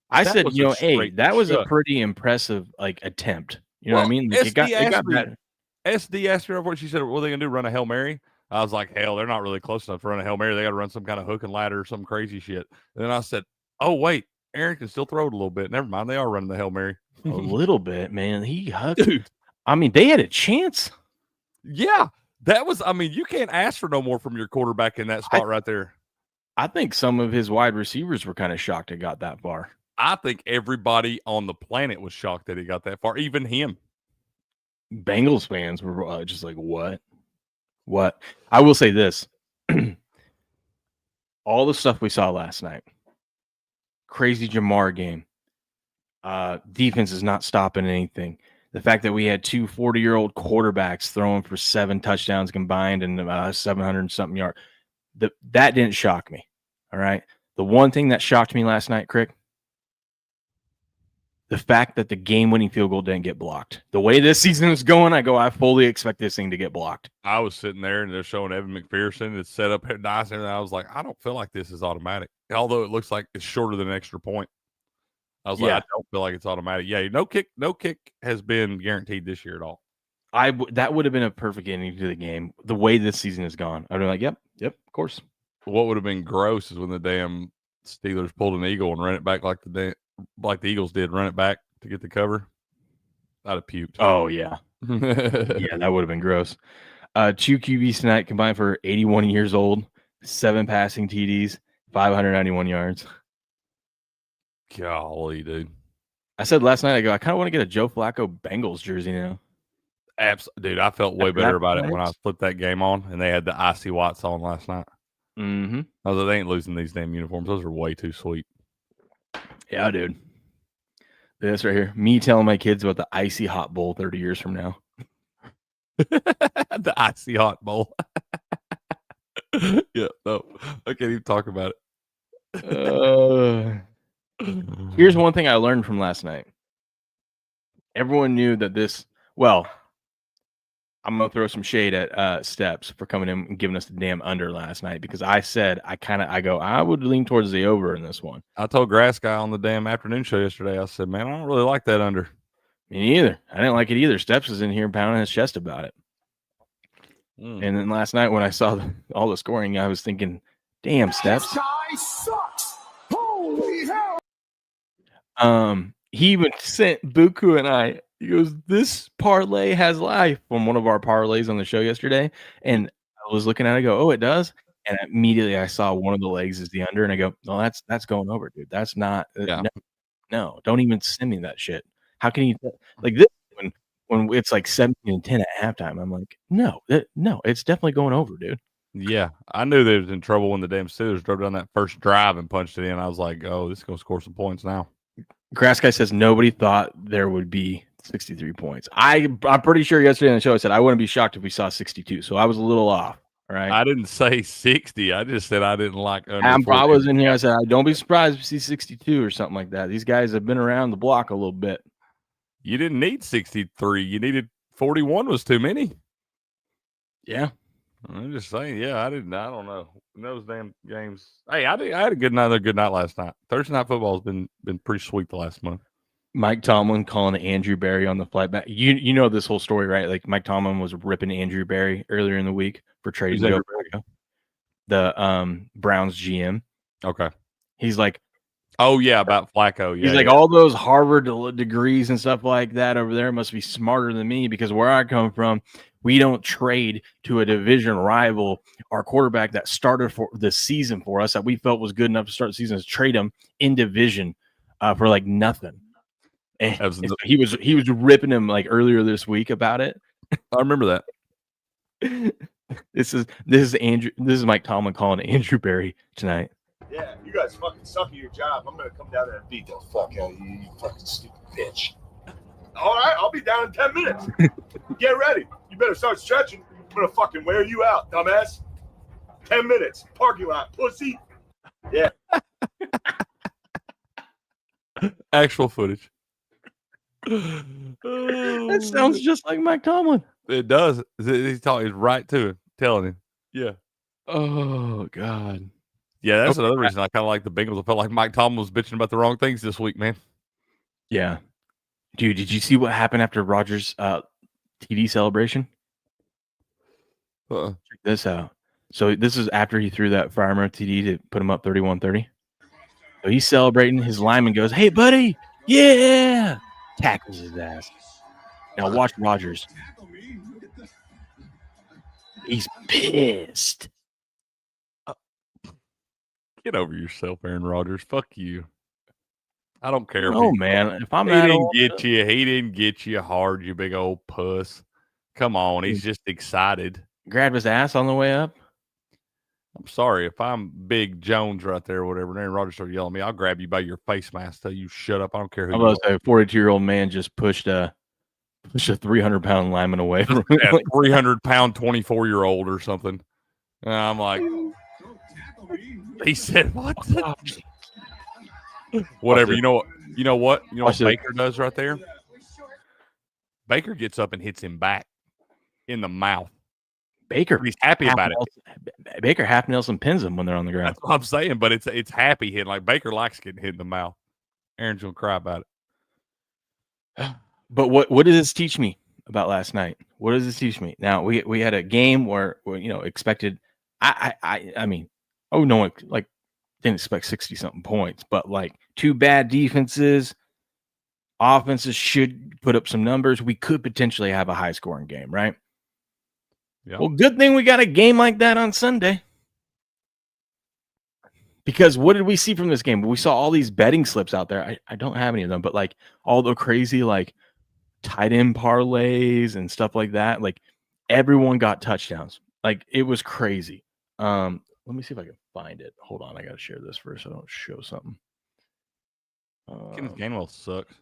S1: I said, hey, that was a pretty impressive attempt. You know what I mean? Like, it got better.
S3: SD asked her what she said. What are they gonna do? Run a Hail Mary? I was like, hell, they're not really close enough to run a Hail Mary. They got to run some kind of hook and ladder or some crazy shit. And then I said, oh wait, Aaron can still throw it a little bit. Never mind, they are running the Hail Mary
S1: a little bit, man. He hugged. Dude. I mean, they had a chance.
S3: Yeah, that was. I mean, you can't ask for no more from your quarterback in that spot right there.
S1: I think some of his wide receivers were kind of shocked it got that far.
S3: I think everybody on the planet was shocked that he got that far, even him.
S1: Bengals fans were just like, what? What? I will say this. All the stuff we saw last night, crazy Jamar game, defense is not stopping anything. The fact that we had 2 40-year-old quarterbacks throwing for 7 touchdowns combined and 700-something yards. That didn't shock me, all right? The one thing that shocked me last night, Crick, the fact that the game-winning field goal didn't get blocked. The way this season is going, I fully expect this thing to get blocked.
S3: I was sitting there, and they're showing Evan McPherson. It's set up nice, and I was like, I don't feel like this is automatic, although it looks like it's shorter than an extra point. I was like, I don't feel like it's automatic. Yeah, no kick has been guaranteed this year at all.
S1: That would have been a perfect ending to the game. The way this season has gone, I'd be like, yep, of course.
S3: What would have been gross is when the damn Steelers pulled an eagle and ran it back like the Eagles did, run it back to get the cover. I'd have puked.
S1: Oh yeah, yeah, that would have been gross. 2 QBs tonight combined for 81 years old, 7 passing TDs, 591 yards.
S3: Golly, dude.
S1: I said last night, I kind of want to get a Joe Flacco Bengals jersey now.
S3: Dude, I felt way better about it when I flipped that game on and they had the Icy Watts on last night.
S1: Mm-hmm.
S3: I was like, they ain't losing these damn uniforms. Those are way too sweet.
S1: Yeah, dude. This right here. Me telling my kids about the Icy Hot Bowl 30 years from now.
S3: The Icy Hot Bowl. Yeah, no. I can't even talk about
S1: it. Here's one thing I learned from last night. Everyone knew that I'm going to throw some shade at Steps for coming in and giving us the damn under last night because I said I would lean towards the over in this one.
S3: I told Grass Guy on the damn afternoon show yesterday, I said, man, I don't really like that under.
S1: Me neither. I didn't like it either. Steps was in here pounding his chest about it. And then last night when I saw all the scoring, I was thinking, damn, Steps.
S4: This guy sucks. Holy hell.
S1: He even sent Buku and I. He goes, this parlay has life from one of our parlays on the show yesterday. And I was looking at it, I go, oh, it does. And immediately I saw one of the legs is the under. And I go, no, that's going over, dude. That's not. No, don't even send me that shit. How can you like this when it's like 17-10 at halftime? I'm like, no, it's definitely going over, dude.
S3: Yeah, I knew they was in trouble when the damn Steelers drove down that first drive and punched it in. I was like, oh, this is going to score some points now.
S1: Grass Guy says nobody thought there would be 63 points. I'm pretty sure yesterday on the show I said I wouldn't be shocked if we saw 62. So I was a little off. All right.
S3: I didn't say 60. I just said I didn't like under.
S1: I was in here. I said, don't be surprised if you see 62 or something like that. These guys have been around the block a little bit.
S3: You didn't need 63. You needed 41 was too many.
S1: Yeah.
S3: I'm just saying. Yeah, I don't know. In those damn games. Hey, I had another good night last night. Thursday night football has been pretty sweet the last month.
S1: Mike Tomlin calling Andrew Berry on the flight back. You know this whole story, right? Like Mike Tomlin was ripping Andrew Berry earlier in the week for trading Joe Flacco, the Browns GM.
S3: Okay.
S1: He's like,
S3: oh yeah, about Flacco. Yeah,
S1: he's like, all those Harvard degrees and stuff like that over there must be smarter than me because where I come from, we don't trade to a division rival our quarterback that started for the season for us that we felt was good enough to start the season is trade him in division for like nothing. And he was ripping him like earlier this week about it.
S3: I remember that.
S1: This is Mike Tomlin calling Andrew Berry tonight.
S5: Yeah, you guys fucking suck at your job. I'm gonna come down there and beat the fuck out of you, you fucking stupid bitch. All right, I'll be down in 10 minutes. Get ready. You better start stretching. I'm gonna fucking wear you out, dumbass. 10 minutes. Parking lot, pussy. Yeah.
S3: Actual footage.
S1: That sounds just like Mike Tomlin.
S3: It does. He's right to him, telling him. Yeah.
S1: Oh God.
S3: Yeah, that's another reason I kind of like the Bengals. I felt like Mike Tomlin was bitching about the wrong things this week, man.
S1: Yeah. Dude, did you see what happened after Rodgers' TD celebration? Check this out. So this is after he threw that Fireman TD to put him up 31-30. So he's celebrating. His lineman goes, "Hey, buddy. Yeah." Tackles his ass. Now watch Rodgers. He's pissed.
S3: Get over yourself, Aaron Rodgers. Fuck you. I don't care.
S1: Oh man, if I'm
S3: he
S1: that
S3: didn't
S1: old,
S3: get you. He didn't get you hard, you big old puss. Come on, he's just excited.
S1: Grab his ass on the way up.
S3: I'm sorry if I'm Big Jones right there or whatever. And Aaron Rodgers started yelling at me. I'll grab you by your face mask. Tell you shut up. I don't care who.
S1: I was a 42-year-old man just pushed a 300-pound lineman away from
S3: a 300-pound 24-year-old or something. And I'm like, he said what? Whatever. You know what Baker does right there? Baker gets up and hits him back in the mouth. He's happy about it.
S1: Baker half Nelson pins him when they're on the ground.
S3: That's what I'm saying, but it's happy hitting. Like Baker likes getting hit in the mouth. Aaron's gonna cry about it.
S1: But what did this teach me about last night? What does this teach me? Now we had a game where expected. I mean, no one like didn't expect 60-something points, but like two bad defenses, offenses should put up some numbers. We could potentially have a high scoring game, right?
S3: Yeah.
S1: Well, good thing we got a game like that on Sunday. Because what did we see from this game? We saw all these betting slips out there. I don't have any of them, but like all the crazy like tight end parlays and stuff like that. Like everyone got touchdowns. Like it was crazy. Let me see if I can find it. Hold on, I gotta share this first so I don't show something.
S3: Kenneth Gainwell sucks.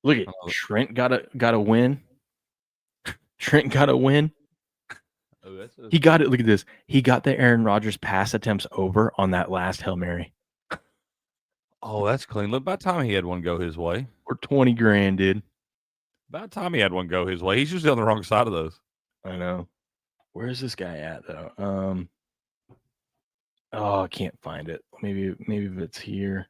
S1: Look at Trent got a win. Trent got a win.
S3: Oh,
S1: He got it. Look at this. He got the Aaron Rodgers pass attempts over on that last Hail Mary.
S3: Oh, that's clean. Look, by the time he had one go his way.
S1: Or 20 grand, dude.
S3: By the time he had one go his way, he's usually on the wrong side of those.
S1: I know. Where's this guy at though? I can't find it. Maybe if it's here.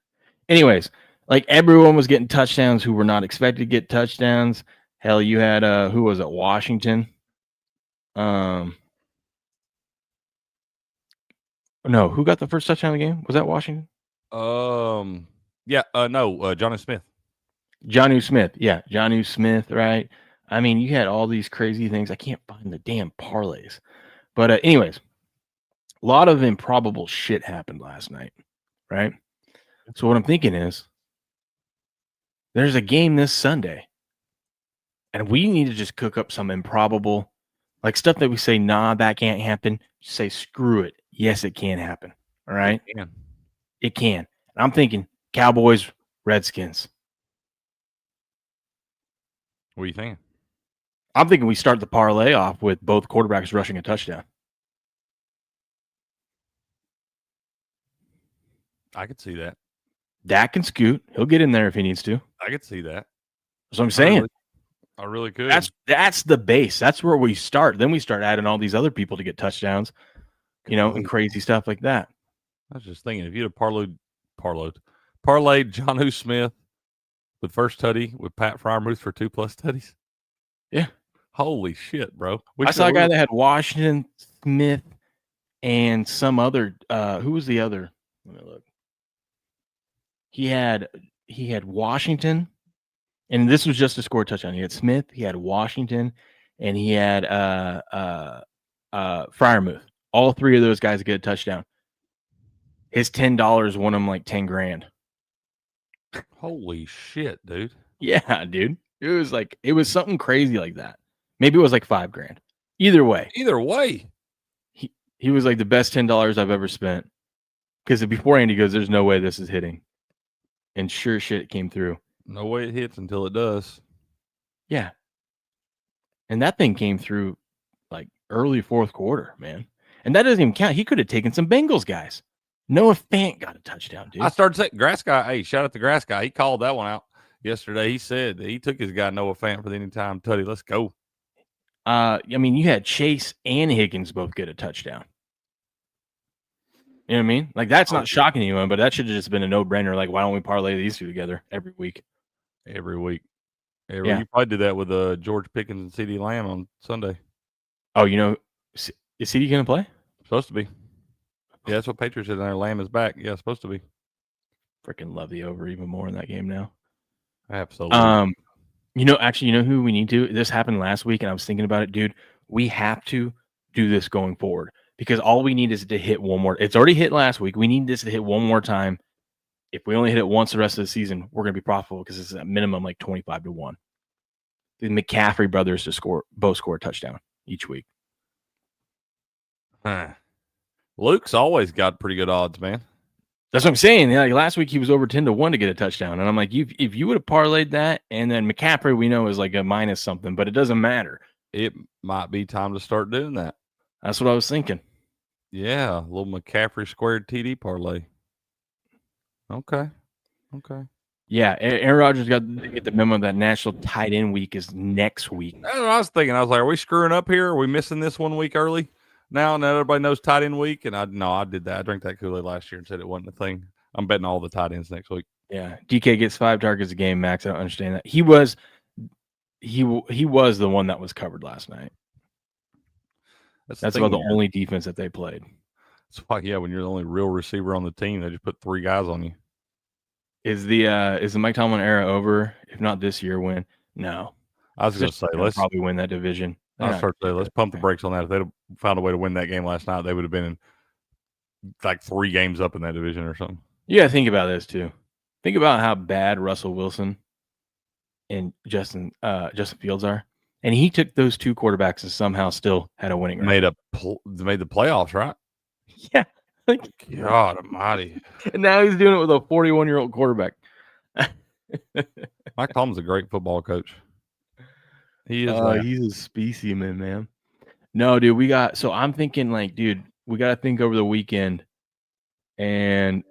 S1: Anyways, like everyone was getting touchdowns who were not expected to get touchdowns. Hell, you had who was it? Washington. No, who got the first touchdown of the game? Was that Washington?
S3: No, Johnny Smith.
S1: Jonnu Smith. Yeah, Jonnu Smith, right? I mean, you had all these crazy things. I can't find the damn parlays. But anyways, a lot of improbable shit happened last night, right? So what I'm thinking is there's a game this Sunday, and we need to just cook up some improbable, like stuff that we say, nah, that can't happen. Say, screw it. Yes, it can happen. All right? It can. And I'm thinking Cowboys, Redskins.
S3: What are you thinking?
S1: I'm thinking we start the parlay off with both quarterbacks rushing a touchdown.
S3: I could see that.
S1: Dak can scoot. He'll get in there if he needs to.
S3: I could see that.
S1: That's what I'm saying.
S3: I really could.
S1: That's the base. That's where we start. Then we start adding all these other people to get touchdowns, and crazy stuff like that.
S3: I was just thinking, if you'd have parlayed Jonnu Smith with first tutty with Pat Freiermuth for 2+ tutties.
S1: Yeah.
S3: Holy shit, bro.
S1: I saw a guy that had Washington, Smith, and some other who was the other? Let me look. He had Washington, and this was just a score touchdown. He had Smith, he had Washington, and he had Freiermuth. All three of those guys get a touchdown. His $10 won him like 10 grand.
S3: Holy shit, dude.
S1: Yeah, dude. It was something crazy like that. Maybe it was like 5 grand. Either way. He was like the best $10 I've ever spent. Because beforehand he goes, there's no way this is hitting. And sure shit, it came through.
S3: No way it hits until it does.
S1: Yeah. And that thing came through like early fourth quarter, man. And that doesn't even count. He could have taken some Bengals guys. Noah Fant got a touchdown, dude.
S3: I started saying, Grass Guy, hey, shout out to Grass Guy. He called that one out yesterday. He said that he took his guy Noah Fant for the anytime tutty. Let's go.
S1: I mean, you had Chase and Higgins both get a touchdown. You know what I mean? Like, that's not shocking anyone, but that should have just been a no-brainer. Like, why don't we parlay these two together every week?
S3: Every week.
S1: Yeah.
S3: You probably did that with George Pickens and CeeDee Lamb on Sunday.
S1: Oh, is CeeDee going to play?
S3: Supposed to be. Yeah, that's what Patriots said. Their Lamb is back. Yeah, supposed to be.
S1: Freaking love the over even more in that game now.
S3: Absolutely.
S1: Actually, you know who we need to? This happened last week, and I was thinking about it, dude. We have to do this going forward because all we need is to hit one more. It's already hit last week. We need this to hit one more time. If we only hit it once the rest of the season, we're going to be profitable because it's at minimum like 25-1. The McCaffrey brothers both score a touchdown each week.
S3: Luke's always got pretty good odds, man.
S1: That's what I'm saying. Like last week, he was over 10-1 to get a touchdown, and I'm like, if you would have parlayed that, and then McCaffrey we know is like a minus something, but it doesn't matter.
S3: It might be time to start doing that.
S1: That's what I was thinking.
S3: Yeah, a little McCaffrey squared TD parlay. Okay.
S1: Yeah, Aaron Rodgers got to get the memo that National Tight End Week is next week.
S3: That's what I was thinking. I was like, are we screwing up here? Are we missing this 1 week early? Now everybody knows tight end week, and I did that. I drank that Kool-Aid last year and said it wasn't a thing. I'm betting all the tight ends next week.
S1: Yeah, DK gets 5 targets a game, Max. I don't understand that. He was he was the one that was covered last night. That's about the only defense that they played.
S3: It's like, yeah, when you're the only real receiver on the team, they just put 3 guys on you.
S1: Is the Mike Tomlin era over? If not this year, when? No.
S3: I was going to say, let's
S1: probably win that division.
S3: Let's pump the brakes on that. If they'd have found a way to win that game last night, they would have been in like 3 games up in that division or something.
S1: Yeah, think about this too. Think about how bad Russell Wilson and Justin Fields are, and he took those 2 quarterbacks and somehow still had a winning record.
S3: Made the playoffs, right?
S1: Yeah.
S3: God almighty.
S1: And now he's doing it with a 41-year-old quarterback.
S3: Mike Tomlin's a great football coach. He is.
S1: He's a specimen, man. No, dude, I'm thinking like, dude, we got to think over the weekend. And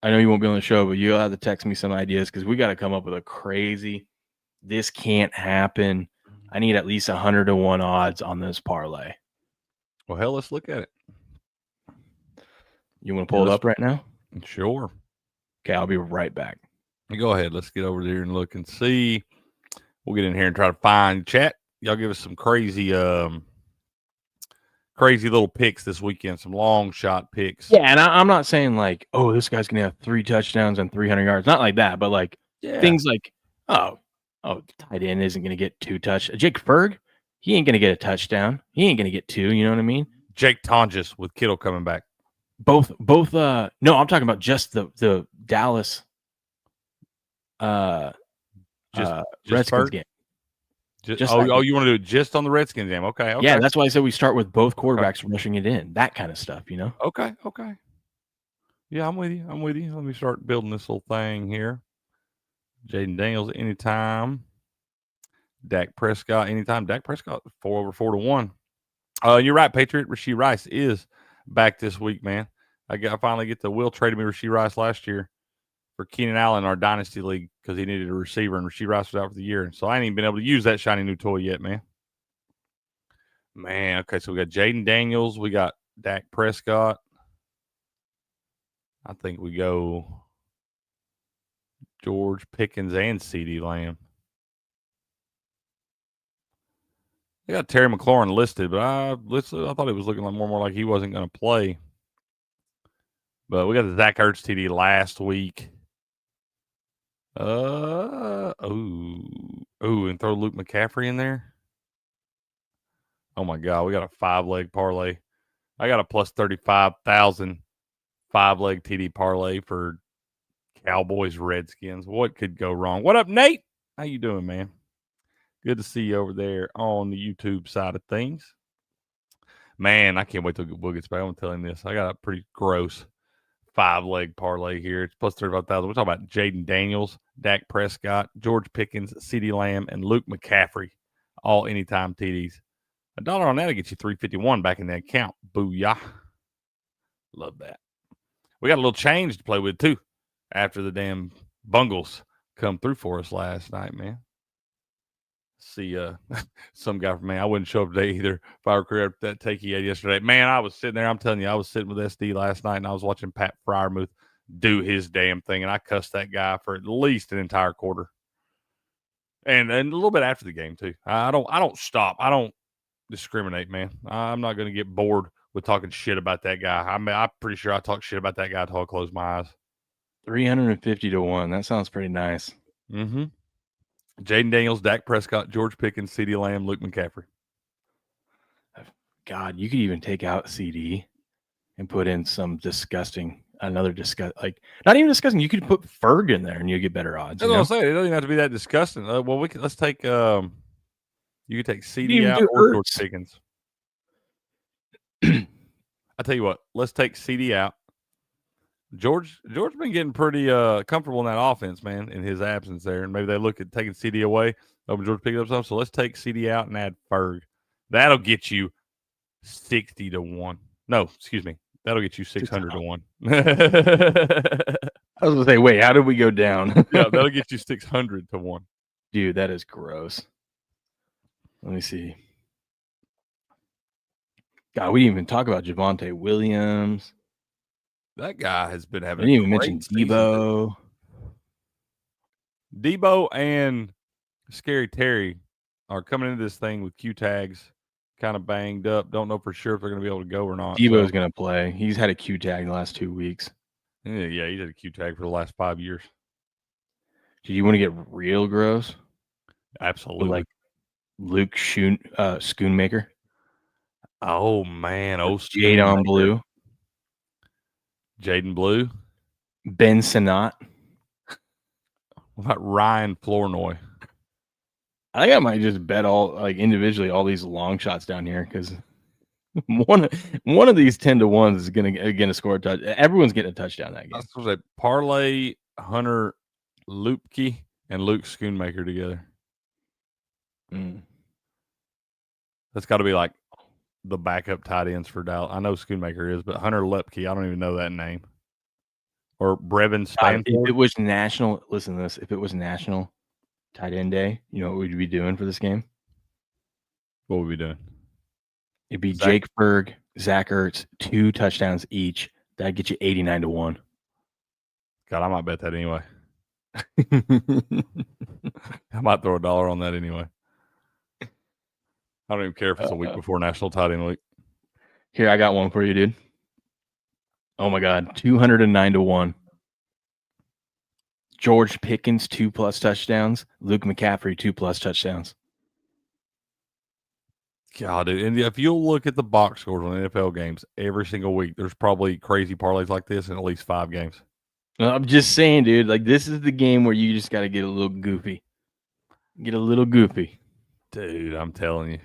S1: I know you won't be on the show, but you'll have to text me some ideas because we got to come up with a crazy, this can't happen. I need at least 100-1 odds on this parlay.
S3: Well, hell, let's look at it.
S1: You want to pull it up right now?
S3: Sure.
S1: Okay, I'll be right back.
S3: Go ahead. Let's get over there and look and see. We'll get in here and try to find chat. Y'all give us some crazy little picks this weekend, some long shot picks.
S1: Yeah, and I'm not saying like, oh, this guy's going to have 3 touchdowns and 300 yards. Not like that, but like things like, oh, tight end isn't going to get 2 touchdowns. Jake Ferg, he ain't going to get a touchdown. He ain't going to get 2, you know what I mean?
S3: Jake Tonjes with Kittle coming back.
S1: Both no, I'm talking about just the Dallas Redskins game.
S3: You want to do it just on the Redskins game? Okay.
S1: Yeah, that's why I said we start with both quarterbacks rushing it in. That kind of stuff, you know?
S3: Okay. Yeah, I'm with you. Let me start building this little thing here. Jaden Daniels anytime. Dak Prescott anytime. Dak Prescott 4 over 4 to 1. You're right, Patriot. Rashee Rice is back this week, man. I finally get the Will traded me Rashee Rice last year for Keenan Allen in our Dynasty League because he needed a receiver, and Rashee Rice was out for the year. So I ain't even been able to use that shiny new toy yet, man. Okay, so we got Jaden Daniels. We got Dak Prescott. I think we go George Pickens and CeeDee Lamb. They got Terry McLaurin listed, but I thought it was looking like more like he wasn't going to play. But we got the Zach Ertz TD last week. And throw Luke McCaffrey in there. Oh my God, we got a 5-leg parlay. I got a plus 35,000 5-leg TD parlay for Cowboys Redskins. What could go wrong? What up, Nate? How you doing, man? Good to see you over there on the YouTube side of things. Man, I can't wait till Will gets back. I'm telling this. I got a pretty gross 5-leg parlay here. It's plus 35,000. We're talking about Jaden Daniels, Dak Prescott, George Pickens, CeeDee Lamb, and Luke McCaffrey. All anytime TDs. $1 on that will get you $351 back in the account. Booyah. Love that. We got a little change to play with, too, after the damn Bungles come through for us last night, man. See, some guy from, man, I wouldn't show up today either if I were after that take he had yesterday. Man, I was sitting there. I'm telling you, I was sitting with SD last night, and I was watching Pat Fryermuth do his damn thing, and I cussed that guy for at least an entire quarter. And a little bit after the game, too. I don't stop. I don't discriminate, man. I'm not going to get bored with talking shit about that guy. I mean, I'm pretty sure I talk shit about that guy until I close my eyes.
S1: 350-1. That sounds pretty nice.
S3: Mm-hmm. Jaden Daniels, Dak Prescott, George Pickens, CeeDee Lamb, Luke McCaffrey.
S1: God, you could even take out CD and put in some not even disgusting. You could put Ferg in there and you get better odds.
S3: That's what I'm saying. It doesn't even have to be that disgusting. Let's take you could take CD out or George Pickens. I tell you what, let's take CD out. George been getting pretty comfortable in that offense, man, in his absence there. And maybe they look at taking CD away. George picking up something. So let's take CD out and add Ferg. That'll get you 60-1. No, excuse me. That'll get you 600-1.
S1: I was going to say, wait, how did we go down?
S3: Yeah, that'll get you 600-1.
S1: Dude, that is gross. Let me see. God, we didn't even talk about Javonte Williams.
S3: That guy has been having.
S1: I didn't even mention Debo.
S3: Debo and Scary Terry are coming into this thing with Q tags, kind of banged up. Don't know for sure if they're going to be able to go or not.
S1: Debo's going to play. He's had a Q tag the last 2 weeks.
S3: Yeah, he's had a Q tag for the last 5 years.
S1: Do you want to get real gross?
S3: Absolutely.
S1: Like Luke Schoonmaker.
S3: Oh man,
S1: Jade on Blue.
S3: Jaden Blue.
S1: Ben Sinat.
S3: What about Ryan Flournoy?
S1: I think I might just bet individually all these long shots down here because one of these 10-1s is gonna score a touch. Everyone's getting a touchdown that game.
S3: I was parlay Hunter Lupke and Luke Schoonmaker together. That's got to be like the backup tight ends for Dallas. I know Schoonmaker is, but Hunter Lupke, I don't even know that name. Or Brevin Spanford.
S1: If it was national, listen to this. If it was national tight end day, you know what we'd be doing for this game?
S3: What would we be doing?
S1: It'd be Jake Berg, Zach Ertz, 2 touchdowns each. That'd get you 89-1.
S3: God, I might bet that anyway. I might throw $1 on that anyway. I don't even care if it's a week before National Tight End Week.
S1: Here, I got one for you, dude. Oh my God, 209-1. George Pickens 2+ touchdowns. Luke McCaffrey 2+ touchdowns.
S3: God, dude. And if you'll look at the box scores on NFL games every single week, there's probably crazy parlays like this in at least 5 games.
S1: I'm just saying, dude, like this is the game where you just got to get a little goofy. Get a little goofy.
S3: Dude, I'm telling you.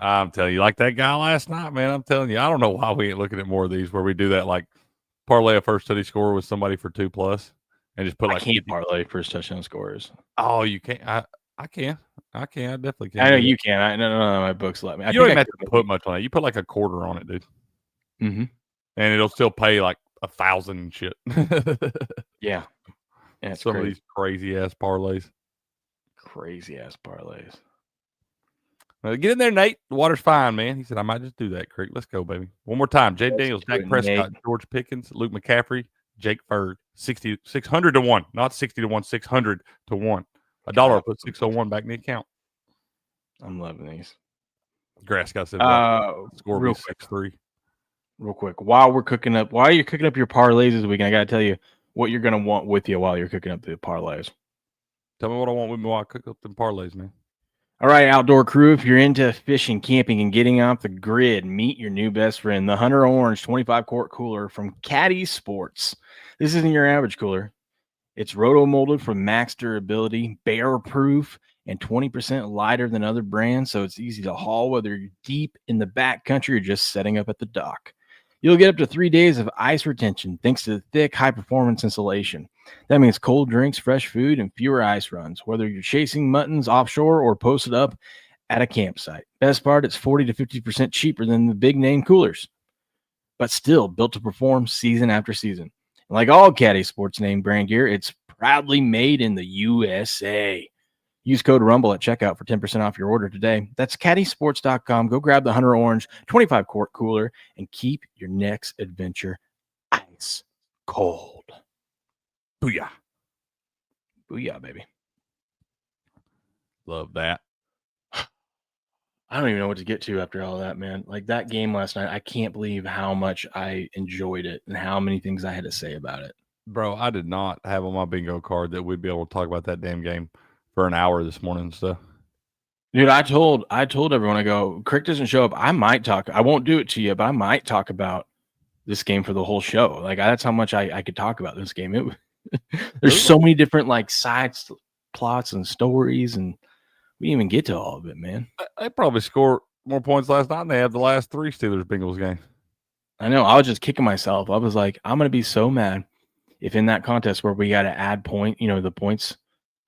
S3: Like that guy last night, man, I'm telling you. I don't know why we ain't looking at more of these where we do that, like parlay a first touchdown score with somebody for 2+ and just put like.
S1: I can't parlay first touchdown scores.
S3: Oh, you can't? I can. I definitely can.
S1: I know you can. No, my books let me.
S3: You don't even have to put much on it. You put like a quarter on it, dude.
S1: Mm-hmm.
S3: And it'll still pay like 1,000 and shit.
S1: Yeah.
S3: Some of these crazy ass parlays.
S1: Crazy ass parlays.
S3: Get in there, Nate. The water's fine, man. He said, I might just do that, Creek. Let's go, baby. One more time. Jay Daniels, Dak Prescott, George Pickens, Luke McCaffrey, Jake Ferg. 600-1. Not 60-1, 600-1. $1 will put 601 back in the account.
S1: I'm loving these.
S3: Grass got said score
S1: real
S3: 6-3.
S1: Real quick. While you're cooking up your parlays this weekend, I gotta tell you what you're gonna want with you while you're cooking up the parlays.
S3: Tell me what I want with me while I cook up the parlays, man.
S1: All right, outdoor crew, if you're into fishing, camping, and getting off the grid, meet your new best friend, the Hunter Orange 25-quart cooler from Caddy Sports. This isn't your average cooler. It's roto-molded for max durability, bear-proof, and 20% lighter than other brands, so it's easy to haul whether you're deep in the backcountry or just setting up at the dock. You'll get up to 3 days of ice retention thanks to the thick, high-performance insulation. That means cold drinks, fresh food, and fewer ice runs, whether you're chasing muttons offshore or posted up at a campsite. Best part, it's 40 to 50% cheaper than the big-name coolers, but still built to perform season after season. And like all Caddy Sports name brand gear, it's proudly made in the USA. Use code RUMBLE at checkout for 10% off your order today. That's caddysports.com. Go grab the Hunter Orange 25-quart cooler and keep your next adventure ice cold.
S3: Booyah.
S1: Booyah, baby.
S3: Love that.
S1: I don't even know what to get to after all that, man. Like that game last night, I can't believe how much I enjoyed it and how many things I had to say about it.
S3: Bro, I did not have on my bingo card that we'd be able to talk about that damn game for an hour this morning and stuff.
S1: Dude, I told everyone, I go, Crick doesn't show up. I might talk. I won't do it to you, but I might talk about this game for the whole show. Like that's how much I could talk about this game. There's so many different like side plots and stories, and we didn't even get to all of it, man.
S3: They probably scored more points last night than they have the last 3 Steelers-Bengals games.
S1: I know. I was just kicking myself. I was like, I'm going to be so mad if in that contest where we got to add the points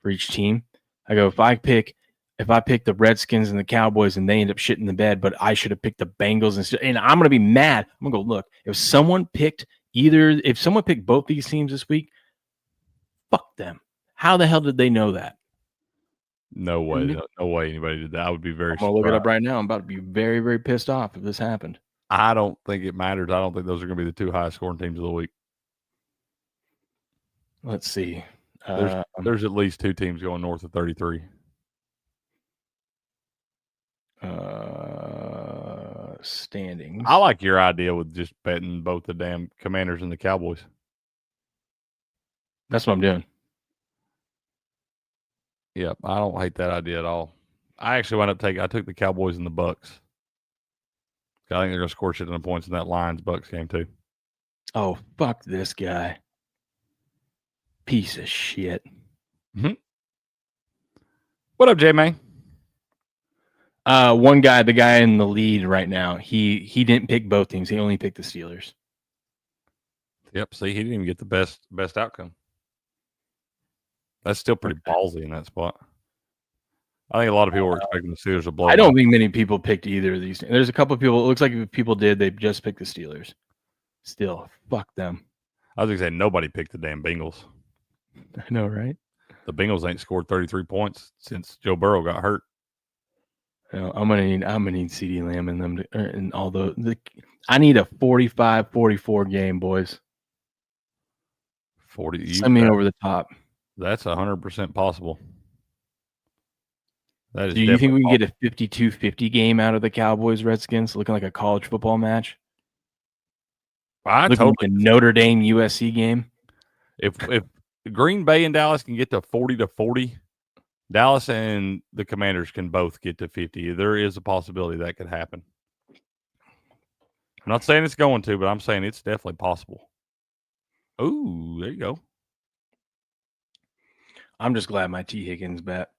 S1: for each team, I go, if I pick the Redskins and the Cowboys and they end up shitting the bed, but I should have picked the Bengals and I'm going to be mad. I'm going to go, look, if someone picked both these teams this week, fuck them. How the hell did they know that?
S3: No way. No way anybody did that. I would be very surprised.
S1: I'm going to look it up right now. I'm about to be very, very pissed off if this happened.
S3: I don't think it matters. I don't think those are going to be the 2 highest scoring teams of the week.
S1: Let's see.
S3: There's at least 2 teams going north of 33.
S1: Standings.
S3: I like your idea with just betting both the damn Commanders and the Cowboys.
S1: That's what I'm doing.
S3: Yep, I don't hate that idea at all. I actually wound up I took the Cowboys and the Bucks. I think they're going to score shit on the points in that Lions-Bucks game too.
S1: Oh, fuck this guy. Piece of shit.
S3: Mm-hmm. What up, J-Man?
S1: One guy, the guy in the lead right now, he didn't pick both teams. He only picked the Steelers.
S3: Yep, see, he didn't even get the best outcome. That's still pretty ballsy in that spot. I think a lot of people were expecting the Steelers to blow.
S1: I don't think many people picked either of these. There's a couple of people. It looks like if people did, they just picked the Steelers. Still, fuck them.
S3: I was going to say nobody picked the damn Bengals.
S1: I know, right?
S3: The Bengals ain't scored 33 points since Joe Burrow got hurt.
S1: You know, I'm gonna need CeeDee Lamb in them and all the. I need a 45-44 game, boys.
S3: 40.
S1: Send me over the top.
S3: That's 100% possible. That is.
S1: Do you think we can get a 52-50 game out of the Cowboys Redskins, looking like a college football match? Looking like a Notre Dame USC game.
S3: If Green Bay and Dallas can get to 40-40, Dallas and the Commanders can both get to 50. There is a possibility that could happen. I'm not saying it's going to, but I'm saying it's definitely possible. Ooh, there you go.
S1: I'm just glad my T. Higgins bet.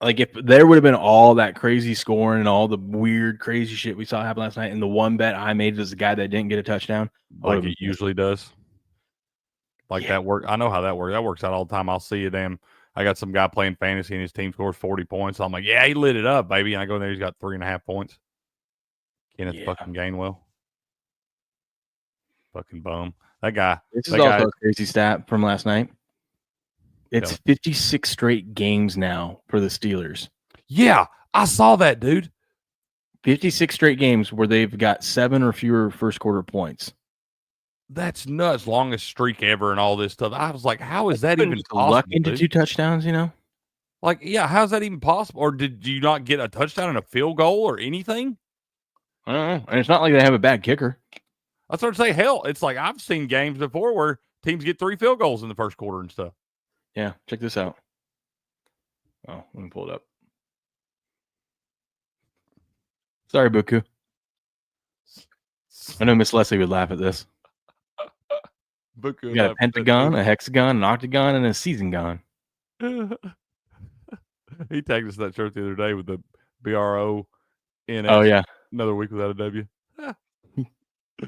S1: Like, if there would have been all that crazy scoring and all the weird, crazy shit we saw happen last night, and the one bet I made was the guy that didn't get a touchdown.
S3: Like it usually does. Like that work. I know how that works. That works out all the time. I'll see I got some guy playing fantasy and his team scores 40 points. I'm like, yeah, he lit it up, baby. And I go in there, he's got 3.5 points. Kenneth fucking Gainwell. Fucking bum. That guy.
S1: This is also a crazy stat from last night. It's 56 straight games now for the Steelers.
S3: Yeah, I saw that, dude.
S1: 56 straight games where they've got 7 or fewer first quarter points.
S3: That's nuts. Longest streak ever and all this stuff. I was like, how is that even possible?
S1: Luck into 2 touchdowns, you know?
S3: Like, yeah, how's that even possible? Or did you not get a touchdown and a field goal or anything?
S1: I don't know. And it's not like they have a bad kicker.
S3: That's what I'm saying. Hell, it's like I've seen games before where teams get 3 field goals in the first quarter and stuff.
S1: Yeah, check this out. Oh, let me pull it up. Sorry, Buku. I know Miss Leslie would laugh at this.
S3: Buku,
S1: you got a pentagon, a hexagon, an octagon, and a season gon.
S3: He tagged us that shirt the other day with the BRO in.
S1: Oh yeah,
S3: another week without a W.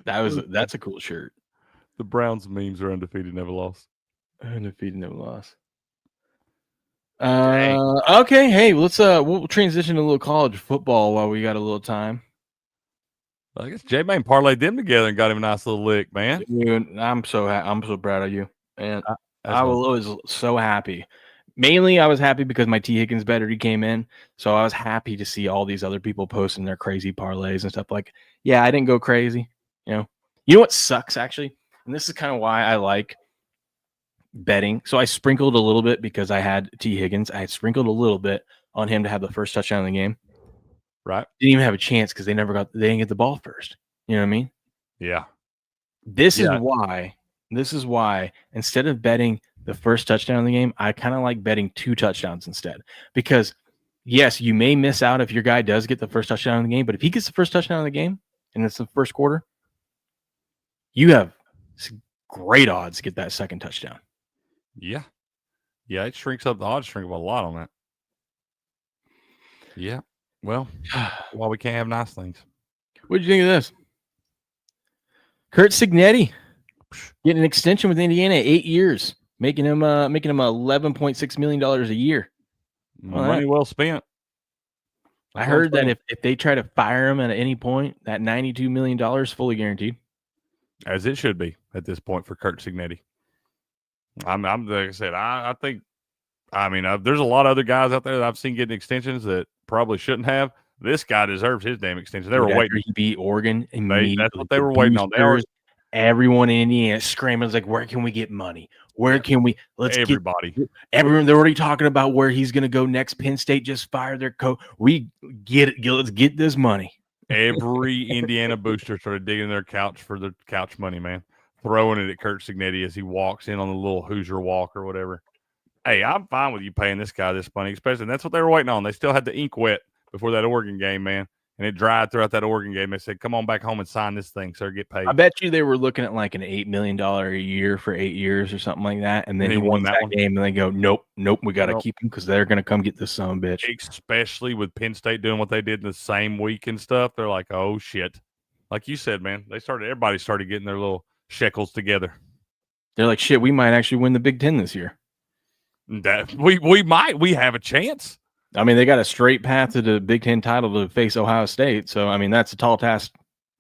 S1: That's a cool shirt.
S3: The Browns memes are undefeated, never lost.
S1: Undefeated, never lost. Okay, hey, we'll transition to a little college football while we got a little time.
S3: I guess J-Man parlayed them together and got him a nice little lick, man.
S1: Dude, I'm so proud of you, and I was so happy. Mainly, I was happy because my T. Higgins bet already came in, so I was happy to see all these other people posting their crazy parlays and stuff. Like, yeah, I didn't go crazy. You know what sucks actually, and this is kind of why I like betting. So I sprinkled a little bit because I had T. Higgins. I sprinkled a little bit on him to have the first touchdown in the game.
S3: Right.
S1: Didn't even have a chance because they didn't get the ball first. You know what I mean?
S3: Yeah.
S1: This is why instead of betting the first touchdown in the game, I kind of like betting 2 touchdowns instead. Because yes, you may miss out if your guy does get the first touchdown in the game, but if he gets the first touchdown in the game and it's the first quarter, you have great odds to get that second touchdown.
S3: Yeah. Yeah, it shrinks up. The odds shrink up a lot on that. Yeah. Well, why we can't have nice things.
S1: What do you think of this? Curt Cignetti getting an extension with Indiana, 8 years, making him $11.6 million a year.
S3: Money well spent.
S1: I heard that if they try to fire him at any point, that $92 million is fully guaranteed.
S3: As it should be at this point for Curt Cignetti. I'm like I said, I think, there's a lot of other guys out there that I've seen getting extensions that probably shouldn't have. This guy deserves his damn extension. They were waiting.
S1: He beat Oregon.
S3: That's what they were waiting on.
S1: Everyone in Indiana screaming, like, where can we get money? Where can we? Let's
S3: everybody.
S1: Everyone. They're already talking about where he's going to go next. Penn State just fired their coach. We get it. Let's get this money.
S3: Every Indiana booster started digging their couch for their couch money, man. Throwing it at Kurt Signetti as he walks in on the little Hoosier walk or whatever. Hey, I'm fine with you paying this guy this money, especially. And that's what they were waiting on. They still had the ink wet before that Oregon game, man. And it dried throughout that Oregon game. They said, come on back home and sign this thing, sir. Get paid.
S1: I bet you they were looking at like an $8 million a year for 8 years or something like that. And then he won that game and they go, nope, we got to keep him because they're going to come get this son of a bitch.
S3: Especially with Penn State doing what they did in the same week and stuff. They're like, oh, shit. Like you said, man, everybody started getting their little shekels together.
S1: They're like, shit, we might actually win the Big Ten this year.
S3: That we have a chance.
S1: I mean, they got a straight path to the Big Ten title to face Ohio State. So, I mean, that's a tall task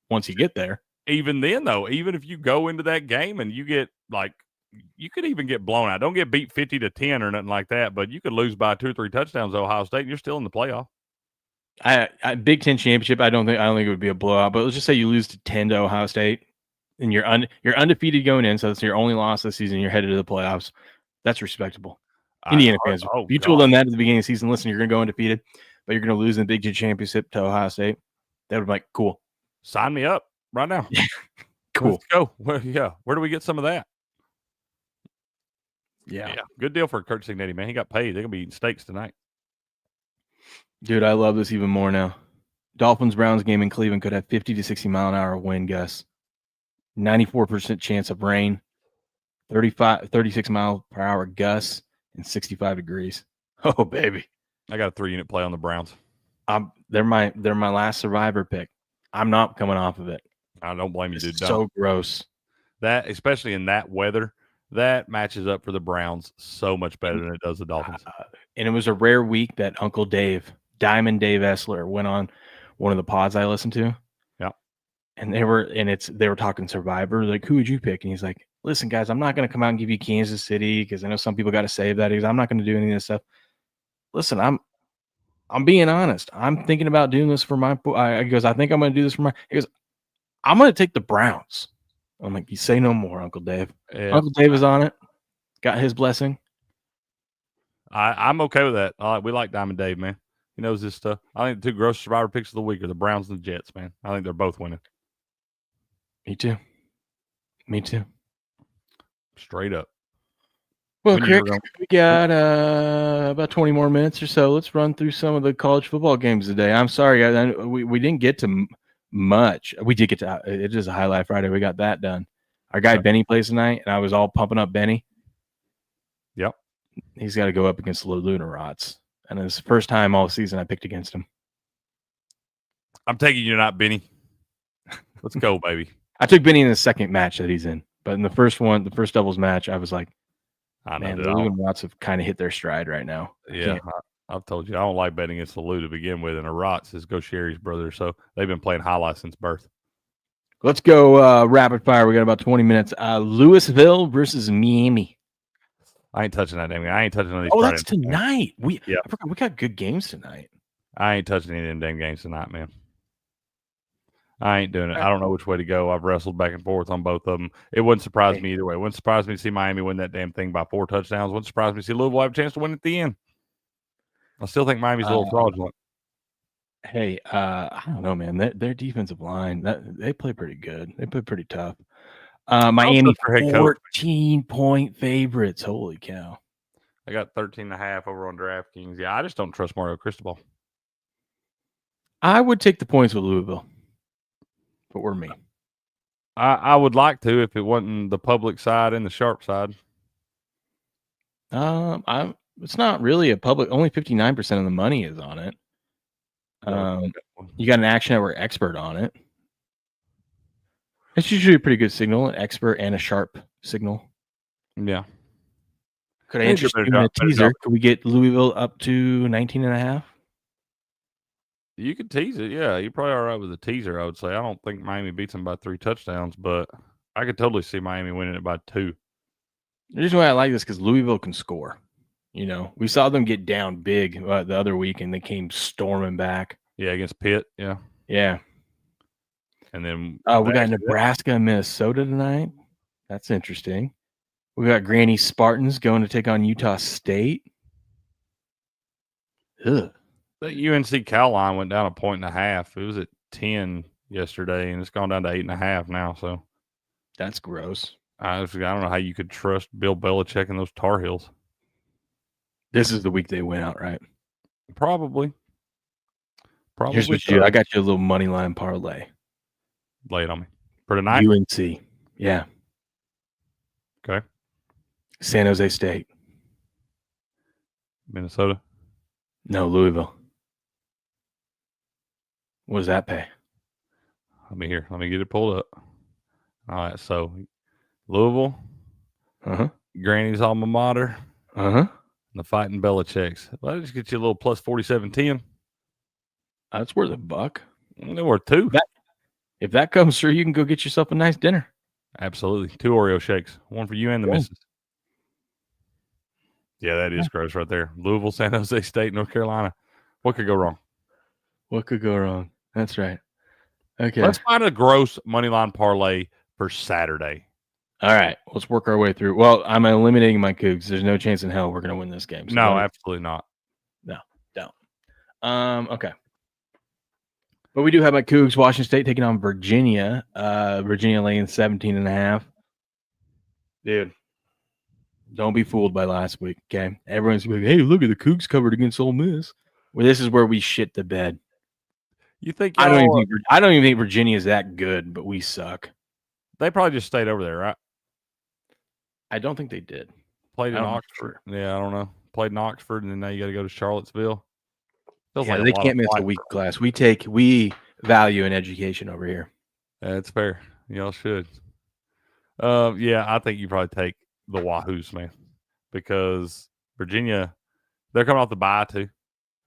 S1: once you get there.
S3: Even then, though, even if you go into that game and you get, like, you could even get blown out. Don't get beat 50-10 or nothing like that, but you could lose by 2 or 3 touchdowns to Ohio State and you're still in the playoff.
S1: Big Ten championship, I don't think it would be a blowout, but let's just say you lose to 10 to Ohio State and you're undefeated going in, so it's your only loss this season, you're headed to the playoffs. That's respectable. Indiana fans, if you told them that at the beginning of the season, listen, you're going to go undefeated, but you're going to lose in the Big Ten championship to Ohio State, that would be like, cool.
S3: Sign me up right now.
S1: Cool.
S3: Let's go. Where do we get some of that?
S1: Yeah.
S3: Good deal for Kurt Signetti, man. He got paid. They're going to be eating steaks tonight.
S1: Dude, I love this even more now. Dolphins-Browns game in Cleveland could have 50 to 60 mile an hour wind gusts. 94% chance of rain. 36 mile per hour gusts. And 65 degrees. Oh, baby.
S3: I got a 3-unit play on the Browns.
S1: They're my last survivor pick. I'm not coming off of it.
S3: I don't blame you, dude.
S1: It's so gross.
S3: That, especially in that weather, that matches up for the Browns so much better than it does the Dolphins.
S1: And it was a rare week that Uncle Dave, Diamond Dave Essler, went on one of the pods I listened to.
S3: Yeah.
S1: And they were talking survivor. Like, who would you pick? And he's like, listen, guys, I'm not going to come out and give you Kansas City because I know some people got to save that. He goes, I'm not going to do any of this stuff. Listen, I'm being honest. I'm thinking about doing this for my. He goes, I think I'm going to do this for my. He goes, I'm going to take the Browns. I'm like, you say no more, Uncle Dave. Yeah. Uncle Dave is on it. Got his blessing.
S3: I'm okay with that. We like Diamond Dave, man. He knows this stuff. I think the 2 gross survivor picks of the week are the Browns and the Jets, man. I think they're both winning.
S1: Me too.
S3: Straight up.
S1: Well, Crick, we got about 20 more minutes or so. Let's run through some of the college football games today. I'm sorry, guys. We didn't get to much. We did get to it is a highlight Friday. We got that done. Our guy Benny plays tonight, and I was all pumping up Benny.
S3: Yep.
S1: He's got to go up against the Luna Rots. And it's the first time all season I picked against him.
S3: I'm taking you not Benny. Let's go, baby.
S1: I took Benny in the second match that he's in. But in the first doubles match, I was like, man, the Luna Rots have kind of hit their stride right now.
S3: Yeah, I've told you, I don't like betting against the Lou to begin with. And the Rots is Go Sherry's brother. So they've been playing highlights since birth.
S1: Let's go rapid fire. We got about 20 minutes. Louisville versus Miami.
S3: I ain't touching that damn game. I ain't touching any.
S1: Oh, that's tonight.
S3: I
S1: forgot we got good games tonight.
S3: I ain't touching any of them damn games tonight, man. I ain't doing it. I don't know which way to go. I've wrestled back and forth on both of them. It wouldn't surprise me either way. It wouldn't surprise me to see Miami win that damn thing by 4 touchdowns. Wouldn't surprise me to see Louisville have a chance to win at the end. I still think Miami's a little fraudulent.
S1: Hey, I don't know, man. Their defensive line, they play pretty good. They play pretty tough. Miami 14-point favorites. Holy cow.
S3: I got 13.5 over on DraftKings. Yeah, I just don't trust Mario Cristobal.
S1: I would take the points with Louisville. But we're me.
S3: I would like to if it wasn't the public side and the sharp side.
S1: It's not really a public. Only 59% of the money is on it. You got an Action Network expert on it. It's usually a pretty good signal, an expert and a sharp signal.
S3: Yeah.
S1: Could I interest you in a teaser? Could we get Louisville up to 19.5?
S3: You could tease it, yeah. You're probably all right with the teaser, I would say. I don't think Miami beats them by 3 touchdowns, but I could totally see Miami winning it by 2.
S1: The reason why I like this is because Louisville can score. You know, we saw them get down big the other week, and they came storming back.
S3: Yeah, against Pitt, yeah.
S1: Yeah.
S3: And then
S1: we got Nebraska and Minnesota tonight. That's interesting. We got Granny Spartans going to take on Utah State. Ugh.
S3: The UNC Cal line went down 1.5. It was at 10 yesterday, and it's gone down to 8.5 now. So
S1: That's gross.
S3: I don't know how you could trust Bill Belichick and those Tar Heels.
S1: This is the week they went out, right?
S3: Probably.
S1: Here's what you do. I got you a little money line parlay.
S3: Lay it on me for tonight.
S1: UNC. Yeah.
S3: Okay.
S1: San Jose State.
S3: Minnesota.
S1: No, Louisville. What does that pay?
S3: Let me get it pulled up. All right. So Louisville.
S1: Uh-huh.
S3: Granny's alma mater.
S1: Uh-huh.
S3: And the Fighting Belichick's. Well, that just get you a little plus 47.10.
S1: That's worth $1.
S3: They're worth $2.
S1: If that comes through, you can go get yourself a nice dinner.
S3: Absolutely. 2 Oreo shakes. One for you and the missus. Yeah, that is gross right there. Louisville, San Jose State, North Carolina. What could go wrong?
S1: What could go wrong? That's right. Okay.
S3: Let's find a gross money line parlay for Saturday.
S1: All right. Let's work our way through. Well, I'm eliminating my Cougs. There's no chance in hell we're going to win this game. So
S3: no, absolutely not.
S1: No, don't. Okay. But we do have my Cougs, Washington State taking on Virginia. Virginia laying 17.5. Dude, don't be fooled by last week, okay? Everyone's going to be like, hey, look at the Cougs covered against Ole Miss. Well, this is where we shit the bed.
S3: You think
S1: I don't even think Virginia is that good, but we suck.
S3: They probably just stayed over there, right?
S1: I don't think they did.
S3: Played in Oxford. Yeah, I don't know. Played in Oxford, and then now you got to go to Charlottesville.
S1: Feels like they can't miss a week class. We value in education over here.
S3: That's fair. Y'all should. Yeah, I think you probably take the Wahoos, man, because Virginia, they're coming off the bye too.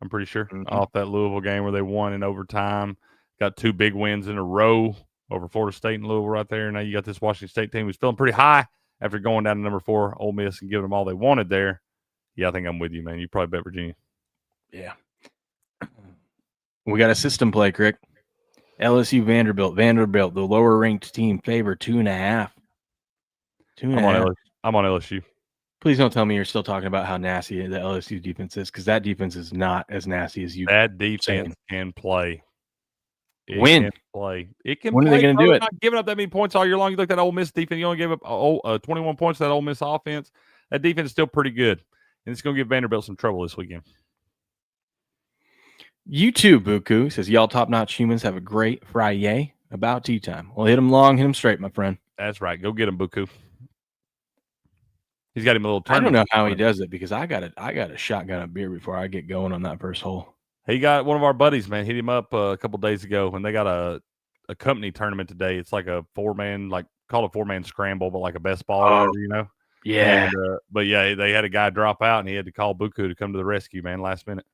S3: I'm pretty sure off that Louisville game where they won in overtime. Got 2 big wins in a row over Florida State and Louisville right there. Now you got this Washington State team who's feeling pretty high after going down to number 4, Ole Miss, and giving them all they wanted there. Yeah, I think I'm with you, man. You probably bet Virginia. Yeah.
S1: We got a system play, Crick. LSU Vanderbilt. Vanderbilt, the lower ranked team, favor 2.5. 2.5.
S3: I'm on LSU.
S1: Please don't tell me you're still talking about how nasty the LSU defense is, because that defense is not as nasty as you.
S3: That defense can play. It
S1: when
S3: can play. It can
S1: when
S3: play.
S1: Are they going to do it?
S3: Not giving up that many points all year long. You look at that Ole Miss defense. You only gave up 21 points to that Ole Miss offense. That defense is still pretty good, and it's going to give Vanderbilt some trouble this weekend.
S1: You too, Buku says, y'all top-notch humans have a great Friday. About tea time. Well, hit him long, hit him straight, my friend.
S3: That's right. Go get him, Buku. He's got him a little.
S1: I don't know how he does it, because I got a shotgun of beer before I get going on that first hole.
S3: He got one of our buddies, man. Hit him up a couple days ago, and they got a company tournament today. It's like a 4-man, called a 4-man scramble, but like a best ball, whatever, you know.
S1: Yeah.
S3: And, but yeah, they had a guy drop out, and he had to call Buku to come to the rescue, man, last minute.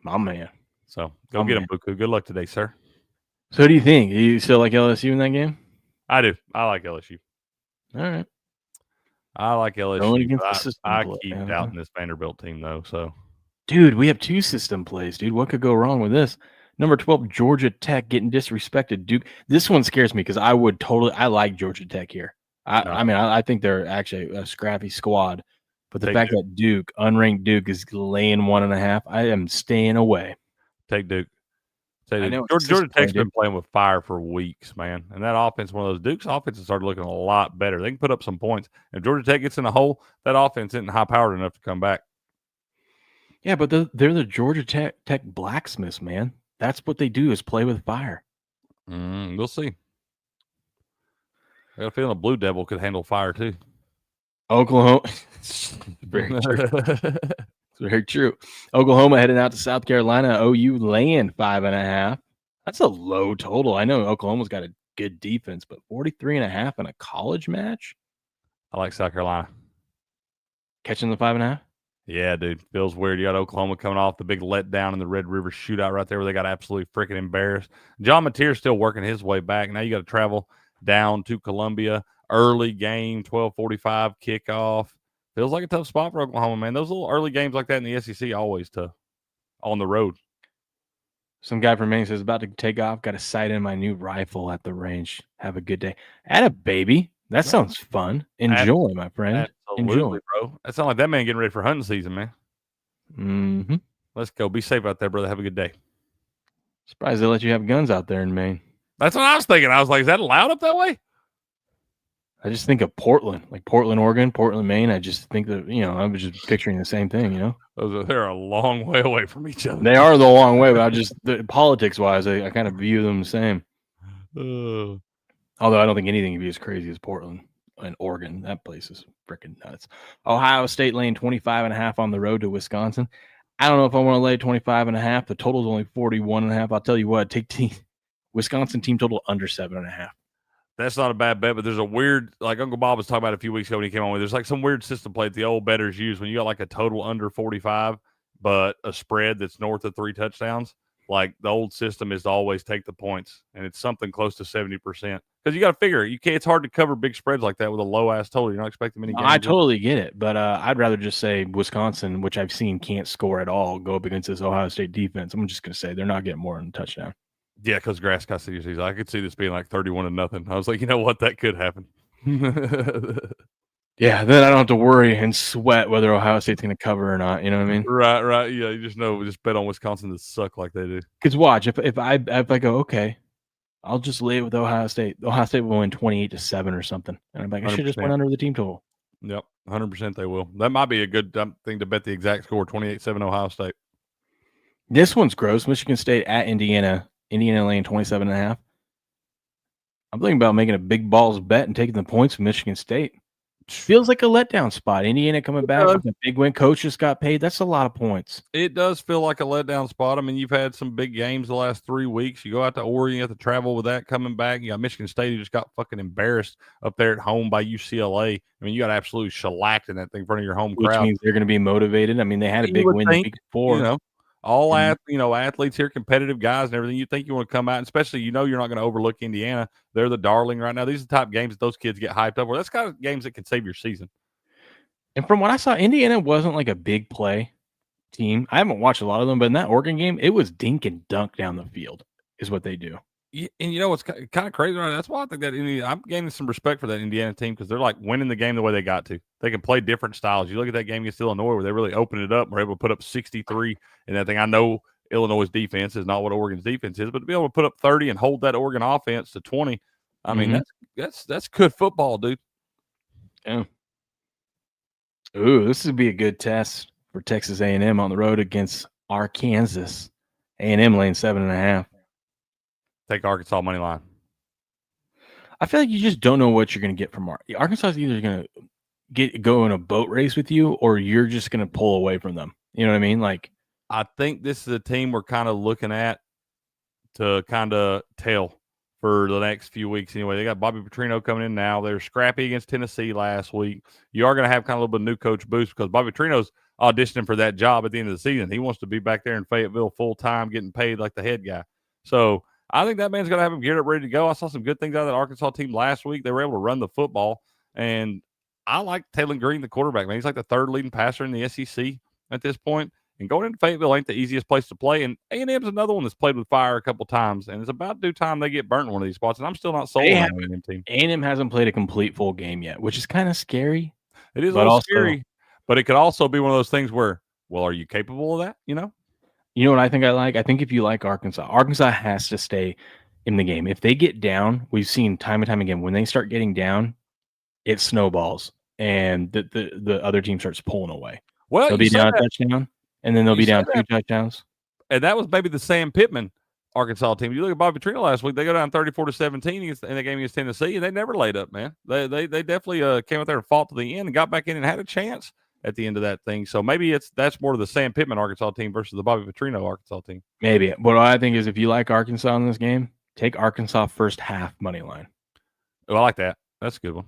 S1: My man.
S3: So go get him, Buku. Good luck today, sir.
S1: So what do you think? Do you still like LSU in that game?
S3: I do. I like LSU.
S1: All right.
S3: I like LSU. I keep doubting this Vanderbilt team, though. So,
S1: dude, we have 2 system plays, dude. What could go wrong with this? Number 12, Georgia Tech getting disrespected. Duke. This one scares me because I like Georgia Tech here. I think they're actually a scrappy squad. But the fact that Duke, unranked Duke, is laying 1.5, I am staying away.
S3: Take Duke. Georgia Tech's been playing with fire for weeks, man. And that offense, one of those Duke's offenses started looking a lot better. They can put up some points. If Georgia Tech gets in a hole, that offense isn't high-powered enough to come back.
S1: Yeah, but they're the Georgia Tech blacksmiths, man. That's what they do, is play with fire.
S3: We'll see. I got a feeling a Blue Devil could handle fire, too.
S1: Oklahoma. Very true. Very true. Oklahoma heading out to South Carolina. OU laying 5.5. That's a low total. I know Oklahoma's got a good defense, but 43.5 in a college match?
S3: I like South Carolina.
S1: Catching the 5.5?
S3: Yeah, dude. Feels weird. You got Oklahoma coming off the big letdown in the Red River shootout right there where they got absolutely freaking embarrassed. John Mateer's still working his way back. Now you got to travel down to Columbia. Early game, 12:45 kickoff. Feels like a tough spot for Oklahoma, man. Those little early games like that in the SEC always tough on the road.
S1: Some guy from Maine says, about to take off. Got a sight in my new rifle at the range. Have a good day. Atta baby. That sounds fun. Enjoy, my friend.
S3: Absolutely, bro. That sounds like that man getting ready for hunting season, man.
S1: Mm-hmm.
S3: Let's go. Be safe out there, brother. Have a good day.
S1: Surprised they let you have guns out there in Maine.
S3: That's what I was thinking. I was like, is that allowed up that way?
S1: I just think of Portland, like Portland, Oregon, Portland, Maine. I just think that, I was just picturing the same thing,
S3: They're a long way away from each other.
S1: They are the long way, but politics-wise, I kind of view them the same. Although I don't think anything can be as crazy as Portland and Oregon. That place is freaking nuts. Ohio State laying 25.5 on the road to Wisconsin. I don't know if I want to lay 25.5. The total is only 41.5. I'll tell you what, take Wisconsin team total under 7.5.
S3: That's not a bad bet, but there's a weird, like Uncle Bob was talking about a few weeks ago when he came on with. There's like some weird system play that the old bettors use when you got like a total under 45, but a spread that's north of 3 touchdowns. Like the old system is to always take the points, and it's something close to 70%. Because you got to figure it's hard to cover big spreads like that with a low ass total. You're not expecting many games.
S1: I totally get it, but I'd rather just say Wisconsin, which I've seen can't score at all, go up against this Ohio State defense. I'm just going to say they're not getting more than a touchdown.
S3: Yeah, because Grass got season. I could see this being like 31-0. I was like, you know what? That could happen.
S1: Yeah, then I don't have to worry and sweat whether Ohio State's going to cover or not. You know what I mean?
S3: Right. Yeah, you just bet on Wisconsin to suck like they do.
S1: Because watch, if I go, okay, I'll just lay it with Ohio State. Ohio State will win 28-7 or something. And I'm like, I should just went under the team total.
S3: Yep, 100% they will. That might be a good thing to bet the exact score, 28-7 Ohio State.
S1: This one's gross. Michigan State at Indiana. Indiana laying 27.5. I'm thinking about making a big balls bet and taking the points from Michigan State. Feels like a letdown spot. Indiana coming back with a big win. Coach just got paid. That's a lot of points.
S3: It does feel like a letdown spot. I mean, you've had some big games the last 3 weeks. You go out to Oregon, you have to travel with that coming back. You got Michigan State who just got fucking embarrassed up there at home by UCLA. I mean, you got absolutely shellacked in that thing in front of your home crowd.
S1: Which means they're going to be motivated. I mean, they had a big win the week before.
S3: Athletes here, competitive guys and everything. You think you want to come out, and especially you're not going to overlook Indiana. They're the darling right now. These are the type games that those kids get hyped up for. That's kind of games that can save your season.
S1: And from what I saw, Indiana wasn't like a big play team. I haven't watched a lot of them, but in that Oregon game, it was dink and dunk down the field is what they do.
S3: And you know what's kind of crazy right now? That's why I think that I'm gaining some respect for that Indiana team because they're like winning the game the way they got to. They can play different styles. You look at that game against Illinois where they really opened it up and were able to put up 63 and that thing. I know Illinois' defense is not what Oregon's defense is, but to be able to put up 30 and hold that Oregon offense to 20, I mean, that's good football, dude.
S1: Yeah. Ooh, this would be a good test for Texas A&M on the road against Arkansas. A&M laying 7.5.
S3: Take Arkansas money line.
S1: I feel like you just don't know what you're going to get from Arkansas. Is either going to go in a boat race with you, or you're just going to pull away from them. You know what I mean? Like,
S3: I think this is a team we're kind of looking at to kind of tell for the next few weeks. Anyway, they got Bobby Petrino coming in now. They're scrappy against Tennessee last week. You are going to have kind of a little bit of new coach boost because Bobby Petrino's auditioning for that job at the end of the season. He wants to be back there in Fayetteville full time, getting paid like the head guy. So I think that man's going to have him geared up, ready to go. I saw some good things out of that Arkansas team last week. They were able to run the football, and I like Taylor Green, the quarterback, man. He's like the third leading passer in the SEC at this point. And going into Fayetteville ain't the easiest place to play. And A&M's another one that's played with fire a couple times, and it's about due time they get burnt in one of these spots. And I'm still not sold on the A&M team.
S1: A&M hasn't played a complete full game yet, which is kind of scary.
S3: It is a little scary, but it could also be one of those things where, well, are you capable of that? You know
S1: what I think I like? I think if you like Arkansas has to stay in the game. If they get down, we've seen time and time again, when they start getting down, it snowballs, and the other team starts pulling away.
S3: Well,
S1: they'll be down a touchdown, and then they'll be down 2 touchdowns.
S3: And that was maybe the Sam Pittman Arkansas team. You look at Bobby Petrino last week; they go down 34-17 in the game against Tennessee, and they never laid up. Man, they definitely came out there and fought to the end and got back in and had a chance at the end of that thing. So maybe that's more to the Sam Pittman Arkansas team versus the Bobby Petrino Arkansas team.
S1: Maybe. What I think is if you like Arkansas in this game, take Arkansas first half money line.
S3: Oh, I like that. That's a good one.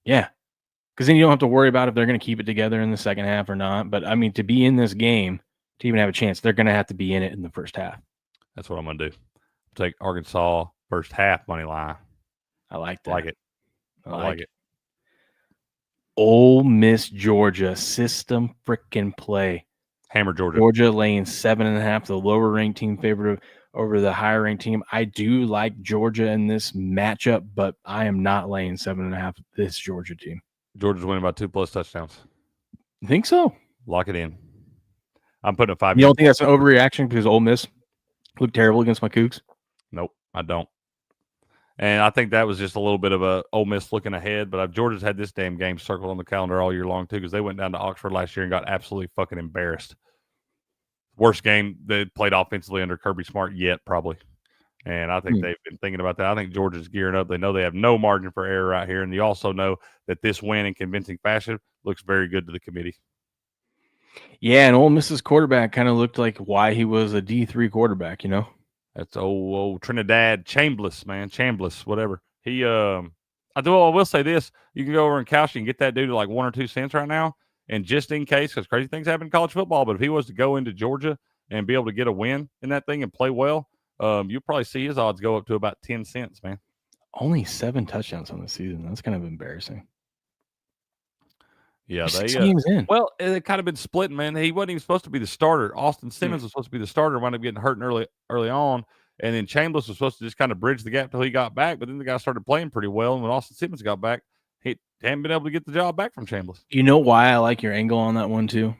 S1: Yeah. Because then you don't have to worry about if they're going to keep it together in the second half or not. But, I mean, to be in this game, to even have a chance, they're going to have to be in it in the first half.
S3: That's what I'm going to do. Take Arkansas first half money line.
S1: I like that.
S3: I like it.
S1: Ole Miss, Georgia, system freaking play.
S3: Hammer Georgia.
S1: Georgia laying 7.5, the lower ranked team favorite. over the higher ranked team. I do like Georgia in this matchup, but I am not laying 7.5 with this Georgia team.
S3: Georgia's winning by 2+ touchdowns.
S1: You think so?
S3: Lock it in. I'm putting a 5.
S1: You don't think that's an overreaction because Ole Miss looked terrible against my Cougs?
S3: Nope, I don't. And I think that was just a little bit of a Ole Miss looking ahead. But Georgia's had this damn game circled on the calendar all year long, too, because they went down to Oxford last year and got absolutely fucking embarrassed. Worst game they played offensively under Kirby Smart yet, probably. And I think they've been thinking about that. I think Georgia's gearing up. They know they have no margin for error right here. And you also know that this win in convincing fashion looks very good to the committee.
S1: Yeah, and Ole Miss's quarterback kind of looked like why he was a D3 quarterback, you know?
S3: That's old Trinidad Chambliss, man. Chambliss, whatever. He I will say this. You can go over and couch and get that dude to like 1 or 2 cents right now. And just in case, because crazy things happen in college football, but if he was to go into Georgia and be able to get a win in that thing and play well, you'll probably see his odds go up to about 10 cents, man.
S1: Only 7 touchdowns on the season. That's kind of embarrassing.
S3: Yeah, they
S1: 6 games in.
S3: Well, it kind of been splitting, man. He wasn't even supposed to be the starter. Austin Simmons was supposed to be the starter, wound up getting hurt early on, and then Chambliss was supposed to just kind of bridge the gap till he got back. But then the guy started playing pretty well, and when Austin Simmons got back, he hadn't been able to get the job back from Chambliss.
S1: You know why I like your angle on that one too?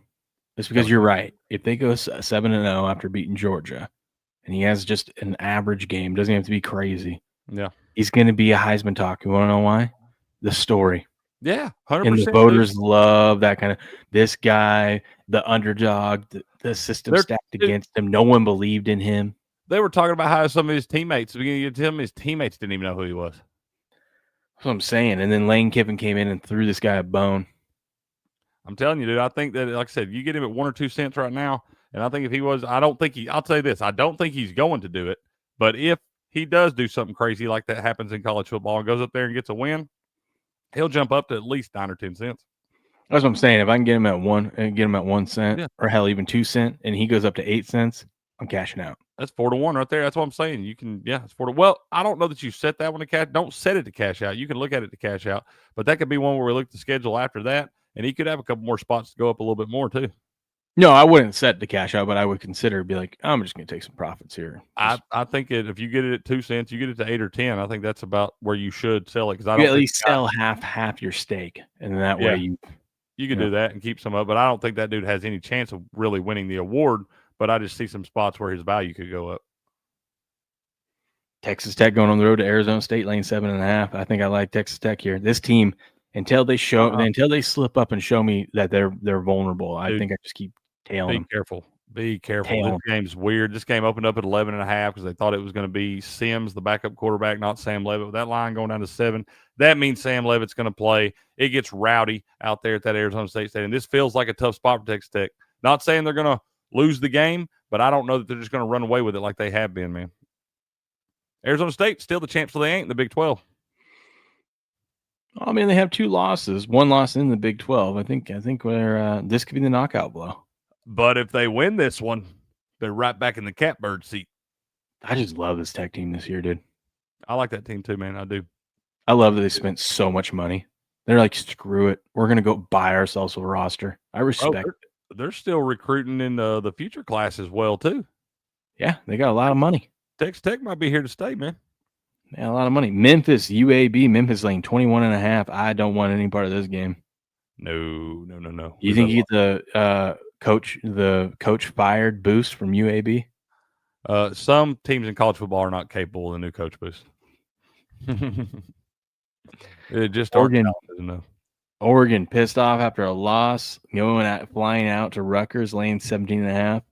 S1: It's because you're right. If they go 7-0 after beating Georgia, and he has just an average game, doesn't have to be crazy.
S3: Yeah,
S1: he's going to be a Heisman talk. You want to know why? The story.
S3: Yeah, 100%.
S1: And the voters love that kind of this guy, the underdog, the system stacked against him. No one believed in him.
S3: They were talking about how some of his teammates, his teammates didn't even know who he was.
S1: That's what I'm saying. And then Lane Kiffin came in and threw this guy a bone.
S3: I'm telling you, dude, I think that, like I said, you get him at 1 or 2 cents right now. And I think if he was, I'll say this, I don't think he's going to do it. But if he does do something crazy like that happens in college football and goes up there and gets a win, he'll jump up to at least 9 or 10 cents.
S1: That's what I'm saying. If I can get him at 1 cent, or hell, even 2 cents, and he goes up to 8 cents, I'm cashing out.
S3: That's 4-1 right there. That's what I'm saying. You can, it's 4 to. Well, I don't know that you set that one to cash. Don't set it to cash out. You can look at it to cash out, but that could be one where we look at the schedule after that, and he could have a couple more spots to go up a little bit more too.
S1: No, I wouldn't set the cash out, but I would consider be like, I'm just going to take some profits here.
S3: I think if you get it at 2 cents, you get it to 8 or 10. I think that's about where you should sell it because I
S1: you
S3: don't
S1: at least sell half your stake, and that way
S3: you can do that and keep some up. But I don't think that dude has any chance of really winning the award. But I just see some spots where his value could go up.
S1: Texas Tech going on the road to Arizona State, lane 7.5. I think I like Texas Tech here. This team, until they slip up and show me that they're vulnerable, I think I just keep tailing them.
S3: Be careful. This game's weird. This game opened up at 11.5 because they thought it was going to be Sims, the backup quarterback, not Sam Levitt. With that line going down to 7, that means Sam Levitt's going to play. It gets rowdy out there at that Arizona State Stadium. This feels like a tough spot for Texas Tech. Not saying they're going to lose the game, but I don't know that they're just going to run away with it like they have been, man. Arizona State still the champs, so they ain't in the Big 12.
S1: I mean, they have 2 losses, 1 loss in the Big 12. I think this could be the knockout blow.
S3: But if they win this one, they're right back in the catbird seat.
S1: I just love this Tech team this year, dude.
S3: I like that team too, man. I do.
S1: I love that they spent so much money. They're like, screw it. We're going to go buy ourselves a roster. I respect it.
S3: They're still recruiting in the future class as well, too.
S1: Yeah, they got a lot of money.
S3: Texas Tech might be here to stay, man.
S1: Yeah, a lot of money. Memphis, UAB, Memphis lane 21.5. I don't want any part of this game.
S3: No.
S1: You think you get the coach fired boost from UAB?
S3: Some teams in college football are not capable of the new coach boost. It just
S1: Oregon pissed off after a loss, flying out to Rutgers, lane 17.5.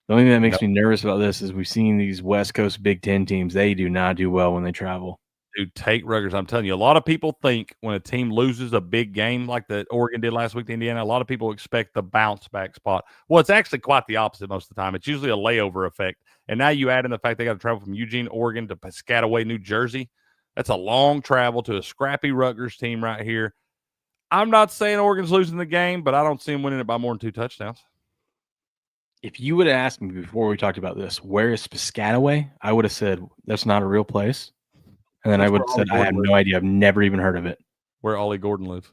S1: The only thing that makes me nervous about this is we've seen these West Coast Big Ten teams. They do not do well when they travel.
S3: Dude, take Rutgers. I'm telling you, a lot of people think when a team loses a big game like the Oregon did last week to Indiana, a lot of people expect the bounce back spot. Well, it's actually quite the opposite most of the time. It's usually a layover effect. And now you add in the fact they got to travel from Eugene, Oregon to Piscataway, New Jersey. That's a long travel to a scrappy Rutgers team right here. I'm not saying Oregon's losing the game, but I don't see them winning it by more than 2 touchdowns.
S1: If you would have asked me before we talked about this, where is Piscataway? I would have said that's not a real place. And then I would have said I have no idea. I've never even heard of it.
S3: Where Ollie Gordon lives.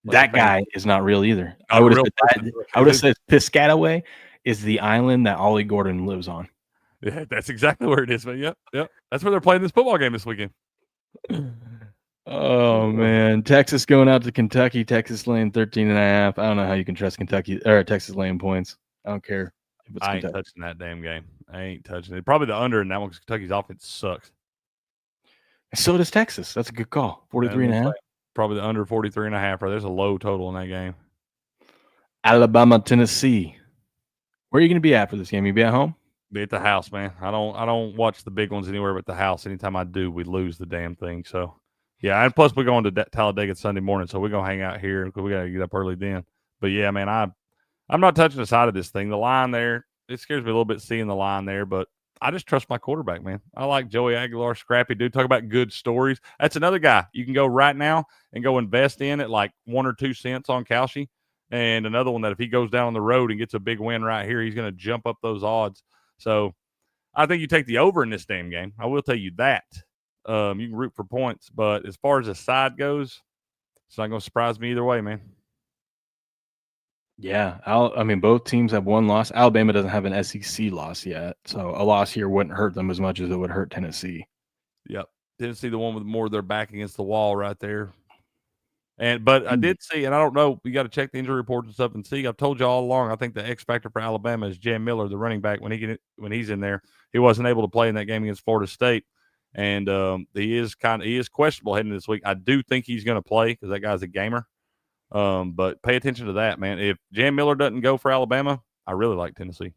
S1: That guy is not real either. I would have said Piscataway is the island that Ollie Gordon lives on.
S3: Yeah, that's exactly where it is, man. Yep. That's where they're playing this football game this weekend.
S1: Oh man, Texas going out to Kentucky. Texas laying 13.5. I don't know how you can trust Kentucky or Texas laying points. I don't care if it's
S3: I ain't
S1: Kentucky.
S3: touching that damn game. I ain't touching it. Probably the under in that one because Kentucky's offense sucks.
S1: So does Texas. That's a good call. 43.5.
S3: Probably the under 43.5. Or there's a low total in that game.
S1: Alabama, Tennessee. Where are you going to be at for this game? You be at home?
S3: Be at the house, man. I don't watch the big ones anywhere but the house. Anytime I do, we lose the damn thing. So, yeah, and plus we're going to Talladega Sunday morning, so we're going to hang out here because we got to get up early then. But, yeah, man, I'm not touching the side of this thing. The line there, it scares me a little bit seeing the line there, but I just trust my quarterback, man. I like Joey Aguilar, scrappy dude. Talk about good stories. That's another guy you can go right now and go invest in at like 1 or 2 cents on Kalshi. And another one that if he goes down the road and gets a big win right here, he's going to jump up those odds. So I think you take the over in this damn game. I will tell you that. You can root for points, but as far as the side goes, it's not going to surprise me either way, man.
S1: Yeah. I mean, both teams have one loss. Alabama doesn't have an SEC loss yet. So a loss here wouldn't hurt them as much as it would hurt Tennessee.
S3: Yep. Tennessee, the one with more of their back against the wall right there. But I did see, and I don't know, you got to check the injury reports and stuff and see. I've told you all along, I think the X factor for Alabama is Jay Miller, the running back. When he's in there, he wasn't able to play in that game against Florida State, and he is questionable heading this week. I do think he's going to play because that guy's a gamer. But pay attention to that, man. If Jay Miller doesn't go for Alabama, I really like Tennessee,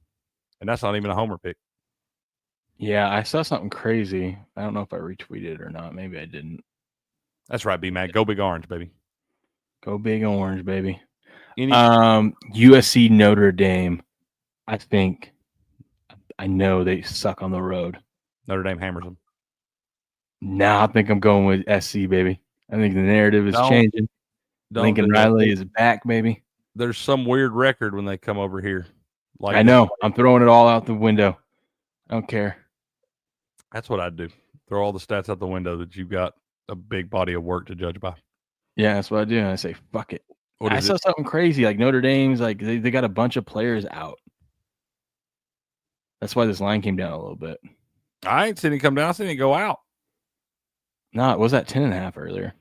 S3: and that's not even a homer pick.
S1: Yeah, I saw something crazy. I don't know if I retweeted it or not. Maybe I didn't.
S3: That's right, B-Mac. Go Big Orange, baby.
S1: Go Big Orange, baby. USC Notre Dame. I know they suck on the road.
S3: Notre Dame hammers them.
S1: Nah, I think I'm going with SC, baby. I think the narrative is changing. Lincoln Riley is back, baby.
S3: There's some weird record when they come over here.
S1: I know. I'm throwing it all out the window. I don't care.
S3: That's what I'd do. Throw all the stats out the window that you've got a big body of work to judge by.
S1: Yeah, that's what I do. I say, fuck it. I saw something crazy. Like Notre Dame's like they got a bunch of players out. That's why this line came down a little bit.
S3: I ain't seen it come down. I seen it go out.
S1: No, it was at 10.5 earlier.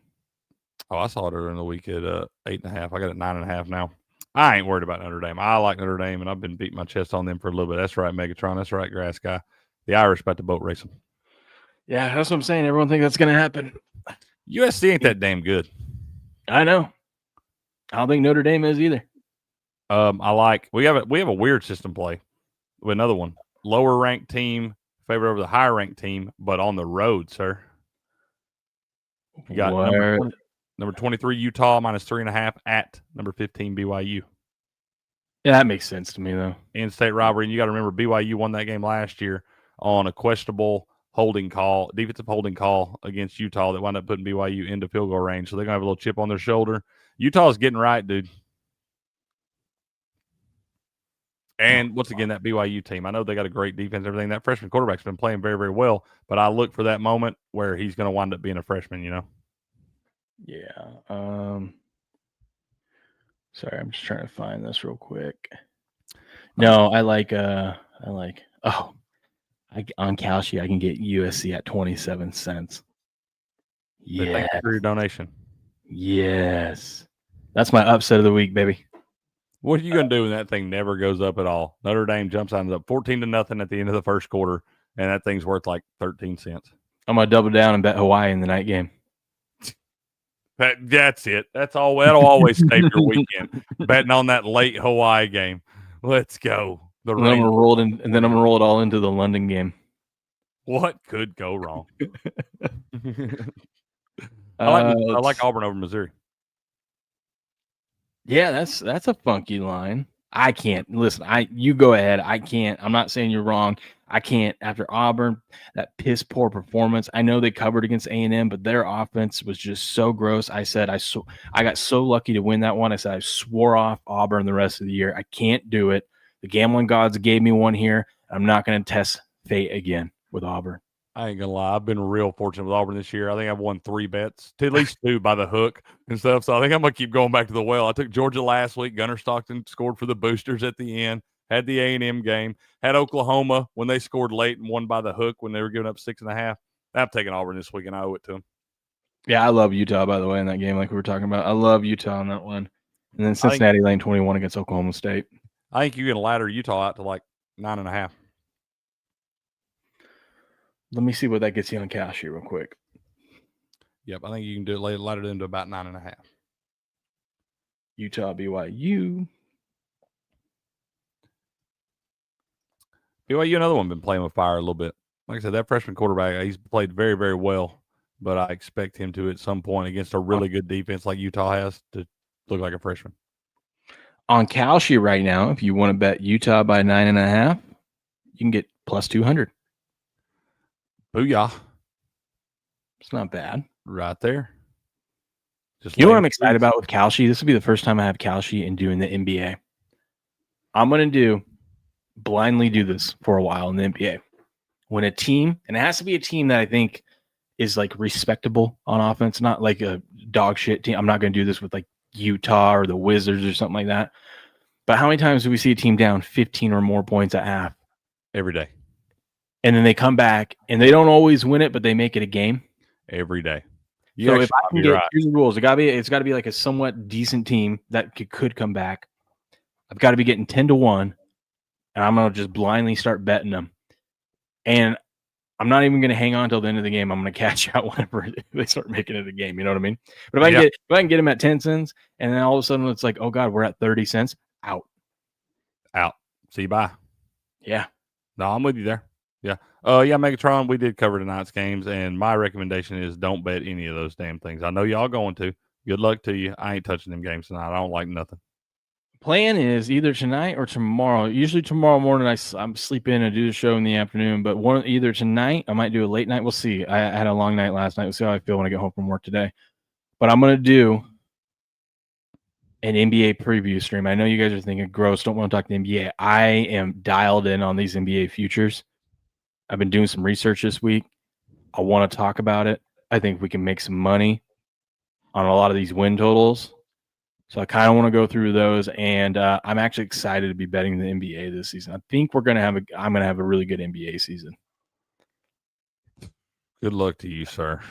S3: Oh, I saw it earlier in the week at 8.5. I got it 9.5 now. I ain't worried about Notre Dame. I like Notre Dame, and I've been beating my chest on them for a little bit. That's right, Megatron. That's right, Grass Guy. The Irish about to boat race them.
S1: Yeah, that's what I'm saying. Everyone thinks that's going to happen.
S3: USC ain't that damn good.
S1: I know. I don't think Notre Dame is either.
S3: We have a weird system play with another one. Lower ranked team favored over the higher ranked team, but on the road, sir. You got number 23 Utah -3.5 at number 15 BYU.
S1: Yeah, that makes sense to me though.
S3: In-state rivalry, and you got to remember BYU won that game last year on a questionable defensive holding call against Utah that wound up putting BYU into field goal range. So they're going to have a little chip on their shoulder. Utah's getting right, dude. And once again, that BYU team, I know they got a great defense, everything. That freshman quarterback's been playing very, very well, but I look for that moment where he's going to wind up being a freshman, you know?
S1: Yeah. Sorry, I'm just trying to find this real quick. No, I like on Kalshi, I can get USC at 27 cents. Yeah.
S3: Thank you for your donation.
S1: Yes. That's my upset of the week, baby.
S3: What are you going to do when that thing never goes up at all? Notre Dame jumps on up 14-0 at the end of the first quarter, and that thing's worth like 13 cents.
S1: I'm going to double down and bet Hawaii in the night game.
S3: That's it. That's all. That'll always save your weekend. Betting on that late Hawaii game. Let's go.
S1: And then I'm gonna roll it all into the London game.
S3: What could go wrong? I like Auburn over Missouri.
S1: Yeah, that's a funky line. I can't listen. You go ahead. I can't. I'm not saying you're wrong. I can't. After Auburn, that piss poor performance. I know they covered against A&M, but their offense was just so gross. I said I got so lucky to win that one. I said I swore off Auburn the rest of the year. I can't do it. The gambling gods gave me one here. I'm not going to test fate again with Auburn.
S3: I ain't gonna lie. I've been real fortunate with Auburn this year. I think I've won 3 bets, at least 2 by the hook and stuff. So I think I'm gonna keep going back to the well. I took Georgia last week. Gunnar Stockton scored for the Boosters at the end. Had the A&M game. Had Oklahoma when they scored late and won by the hook when they were giving up 6.5. I'm taking Auburn this week, and I owe it to them.
S1: Yeah, I love Utah, by the way, in that game, like we were talking about. I love Utah in that one. And then Cincinnati lane 21 against Oklahoma State.
S3: I think you can ladder Utah out to like 9.5.
S1: Let me see what that gets you on cash here real quick.
S3: Yep, I think you can do it, ladder it into about 9.5.
S1: Utah, BYU.
S3: BYU, another one, been playing with fire a little bit. Like I said, that freshman quarterback, he's played very, very well. But I expect him to, at some point, against a really good defense like Utah has, to look like a freshman.
S1: On Kalshi right now, if you want to bet Utah by 9.5, you can get plus 200.
S3: Booyah.
S1: It's not bad.
S3: Right there. Just
S1: you know what I'm excited about with Kalshi? This will be the first time I have Kalshi in doing the NBA. I'm going to blindly do this for a while in the NBA. When a team, and it has to be a team that I think is like respectable on offense, not like a dog shit team. I'm not going to do this with like Utah or the Wizards or something like that. But how many times do we see a team down 15 or more points at half?
S3: Every day.
S1: And then they come back and they don't always win it, but they make it a game.
S3: Every day.
S1: So if I can get, here's the rules. It's got to be like a somewhat decent team that could come back. I've got to be getting 10-1, and I'm going to just blindly start betting them. And I'm not even going to hang on until the end of the game. I'm going to cash out whenever they start making it a game. You know what I mean? But if I can get them at 10 cents, and then all of a sudden it's like, oh God, we're at 30 cents. Out.
S3: See you bye.
S1: Yeah.
S3: No, I'm with you there. Yeah. Megatron, we did cover tonight's games, and my recommendation is don't bet any of those damn things. I know y'all going to. Good luck to you. I ain't touching them games tonight. I don't like nothing.
S1: Plan is either tonight or tomorrow. Usually tomorrow morning I'm sleep in and do the show in the afternoon, but either tonight, I might do a late night. We'll see. I had a long night last night. We'll see how I feel when I get home from work today. But I'm going to do an NBA preview stream. I know you guys are thinking, gross, don't want to talk to the NBA. I am dialed in on these NBA futures. I've been doing some research this week. I want to talk about it. I think we can make some money on a lot of these win totals. So I kind of want to go through those, and I'm actually excited to be betting the NBA this season. I think I'm going to have a really good NBA season.
S3: Good luck to you, sir.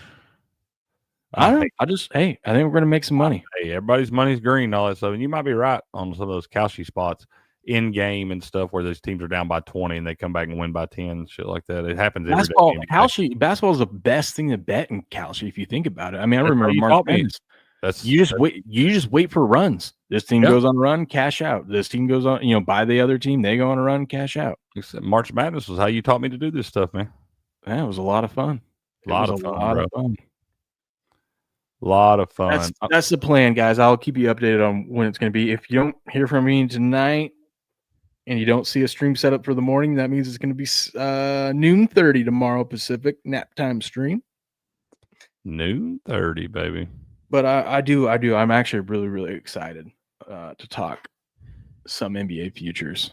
S1: I think we're going to make some money.
S3: Hey, everybody's money's green, all that stuff. And you might be right on some of those Kalshi spots in game and stuff where those teams are down by 20 and they come back and win by 10 and shit like that. It happens every day.
S1: Basketball is the best thing to bet in Kalshi if you think about it. I mean, I remember March Madness. You just wait for runs. This team goes on a run, cash out. This team goes on, buy the other team. They go on a run, cash out.
S3: March Madness was how you taught me to do this stuff, man.
S1: Yeah, it was a lot of fun.
S3: A lot of fun.
S1: That's the plan, guys. I'll keep you updated on when it's going to be. If you don't hear from me tonight and you don't see a stream set up for the morning, that means it's going to be noon:30 tomorrow Pacific nap time stream.
S3: noon:30, baby.
S1: But I do. I'm actually really, really excited to talk some NBA futures.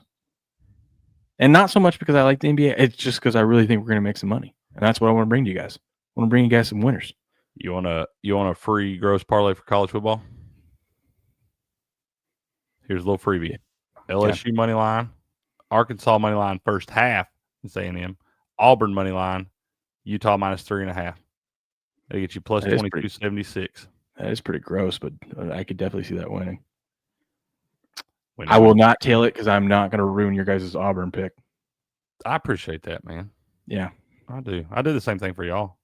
S1: And not so much because I like the NBA. It's just because I really think we're going to make some money. And that's what I want to bring to you guys. I want to bring you guys some winners.
S3: You want a free gross parlay for college football? Here's a little freebie. LSU money line, Arkansas money line first half, it's A&M. Auburn money line, Utah minus 3.5. That'll get you plus 22.76.
S1: That is pretty gross, but I could definitely see that winning. I will not tail it because I'm not going to ruin your guys' Auburn pick.
S3: I appreciate that, man.
S1: Yeah.
S3: I do. I do the same thing for y'all.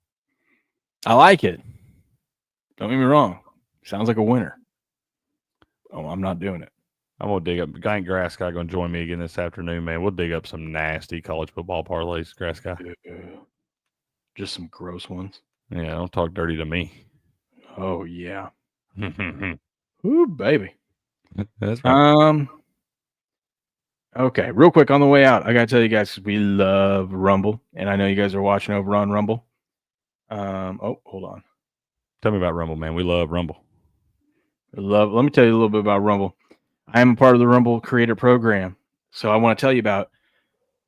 S1: I like it. Don't get me wrong. Sounds like a winner. Oh, I'm not doing it.
S3: I'm going to dig up. Guy Grass Guy going to join me again this afternoon, man. We'll dig up some nasty college football parlays, Grass Guy.
S1: Just some gross ones.
S3: Yeah, don't talk dirty to me.
S1: Oh, yeah. Ooh, baby.
S3: That's right.
S1: Okay, real quick on the way out, I got to tell you guys, we love Rumble, and I know you guys are watching over on Rumble. Hold on.
S3: Tell me about Rumble, man. We love Rumble.
S1: Let me tell you a little bit about Rumble. I am a part of the Rumble Creator Program, so I want to tell you about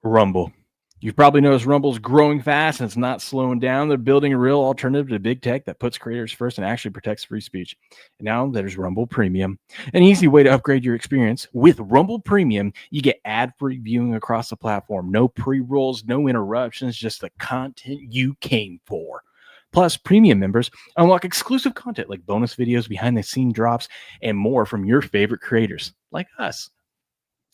S1: Rumble. You've probably noticed Rumble's growing fast and it's not slowing down. They're building a real alternative to big tech that puts creators first and actually protects free speech. And now there's Rumble Premium, an easy way to upgrade your experience. With Rumble Premium, you get ad-free viewing across the platform. No pre-rolls, no interruptions, just the content you came for. Plus, premium members unlock exclusive content like bonus videos, behind-the-scene drops, and more from your favorite creators like us.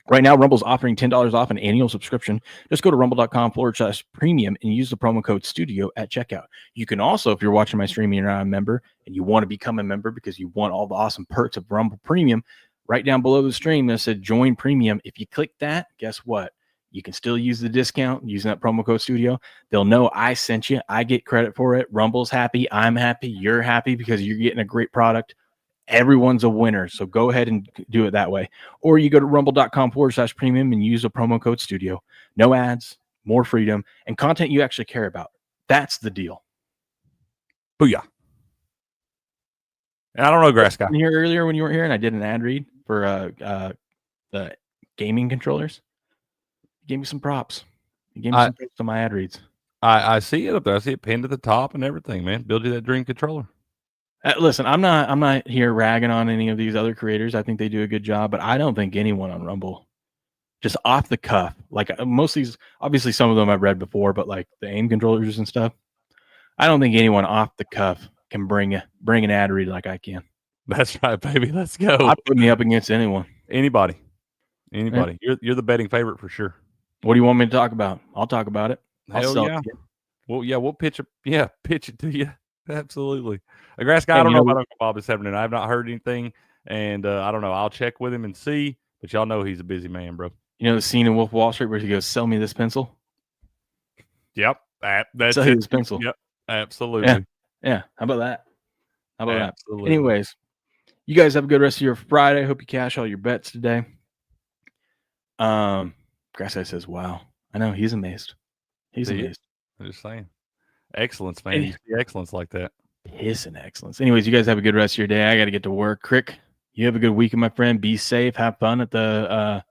S1: Right now, Rumble's offering $10 off an annual subscription. Just go to rumble.com/premium and use the promo code STUDIO at checkout. You can also, if you're watching my stream and you're not a member and you want to become a member because you want all the awesome perks of Rumble Premium, right down below the stream, it said join premium. If you click that, guess what? You can still use the discount using that promo code STUDIO. They'll know I sent you. I get credit for it. Rumble's happy. I'm happy. You're happy because you're getting a great product. Everyone's a winner. So go ahead and do it that way. Or you go to rumble.com/premium and use the promo code STUDIO. No ads, more freedom, and content you actually care about. That's the deal.
S3: Booyah. And I don't know, Grass Guy.
S1: Here earlier when you were here and I did an ad read for the gaming controllers. You gave me some props. You gave me some props to my ad reads.
S3: I see it up there. I see it pinned at the top and everything, man. Build you that dream controller.
S1: Listen, I'm not here ragging on any of these other creators. I think they do a good job, but I don't think anyone on Rumble, just off the cuff, like most of these, obviously some of them I've read before, but like the aim controllers and stuff, I don't think anyone off the cuff can bring an ad read like I can.
S3: That's right, baby. Let's go.
S1: I put me up against anyone.
S3: Anybody.
S1: Yeah.
S3: You're the betting favorite for sure.
S1: What do you want me to talk about? I'll talk about it.
S3: Hell yeah. Well, yeah, we'll pitch it to you. Absolutely. A Grass Guy, I don't know about Uncle Bob this afternoon. I have not heard anything, and I don't know. I'll check with him and see, but y'all know he's a busy man, bro.
S1: You know the scene in Wolf of Wall Street where he goes, "Sell me this pencil."
S3: Yep, that's
S1: Sell his pencil.
S3: Yep, absolutely.
S1: Yeah. How about that?
S3: Absolutely.
S1: That? Anyways, you guys have a good rest of your Friday. Hope you cash all your bets today. Grass Guy says, "Wow, I know he's amazed. He's amazed."
S3: I'm just saying. Excellence, man. You see excellence like that.
S1: Pissing excellence. Anyways, you guys have a good rest of your day. I got to get to work. Crick, you have a good weekend, my friend. Be safe. Have fun at the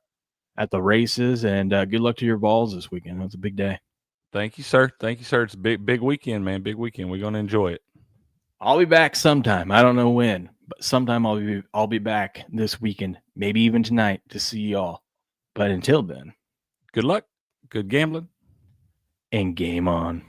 S1: races, and good luck to your balls this weekend. It's a big day.
S3: Thank you, sir. It's a big weekend, man. Big weekend. We're gonna enjoy it.
S1: I'll be back sometime. I don't know when, but sometime I'll be back this weekend, maybe even tonight, to see y'all. But until then,
S3: good luck, good gambling,
S1: and game on.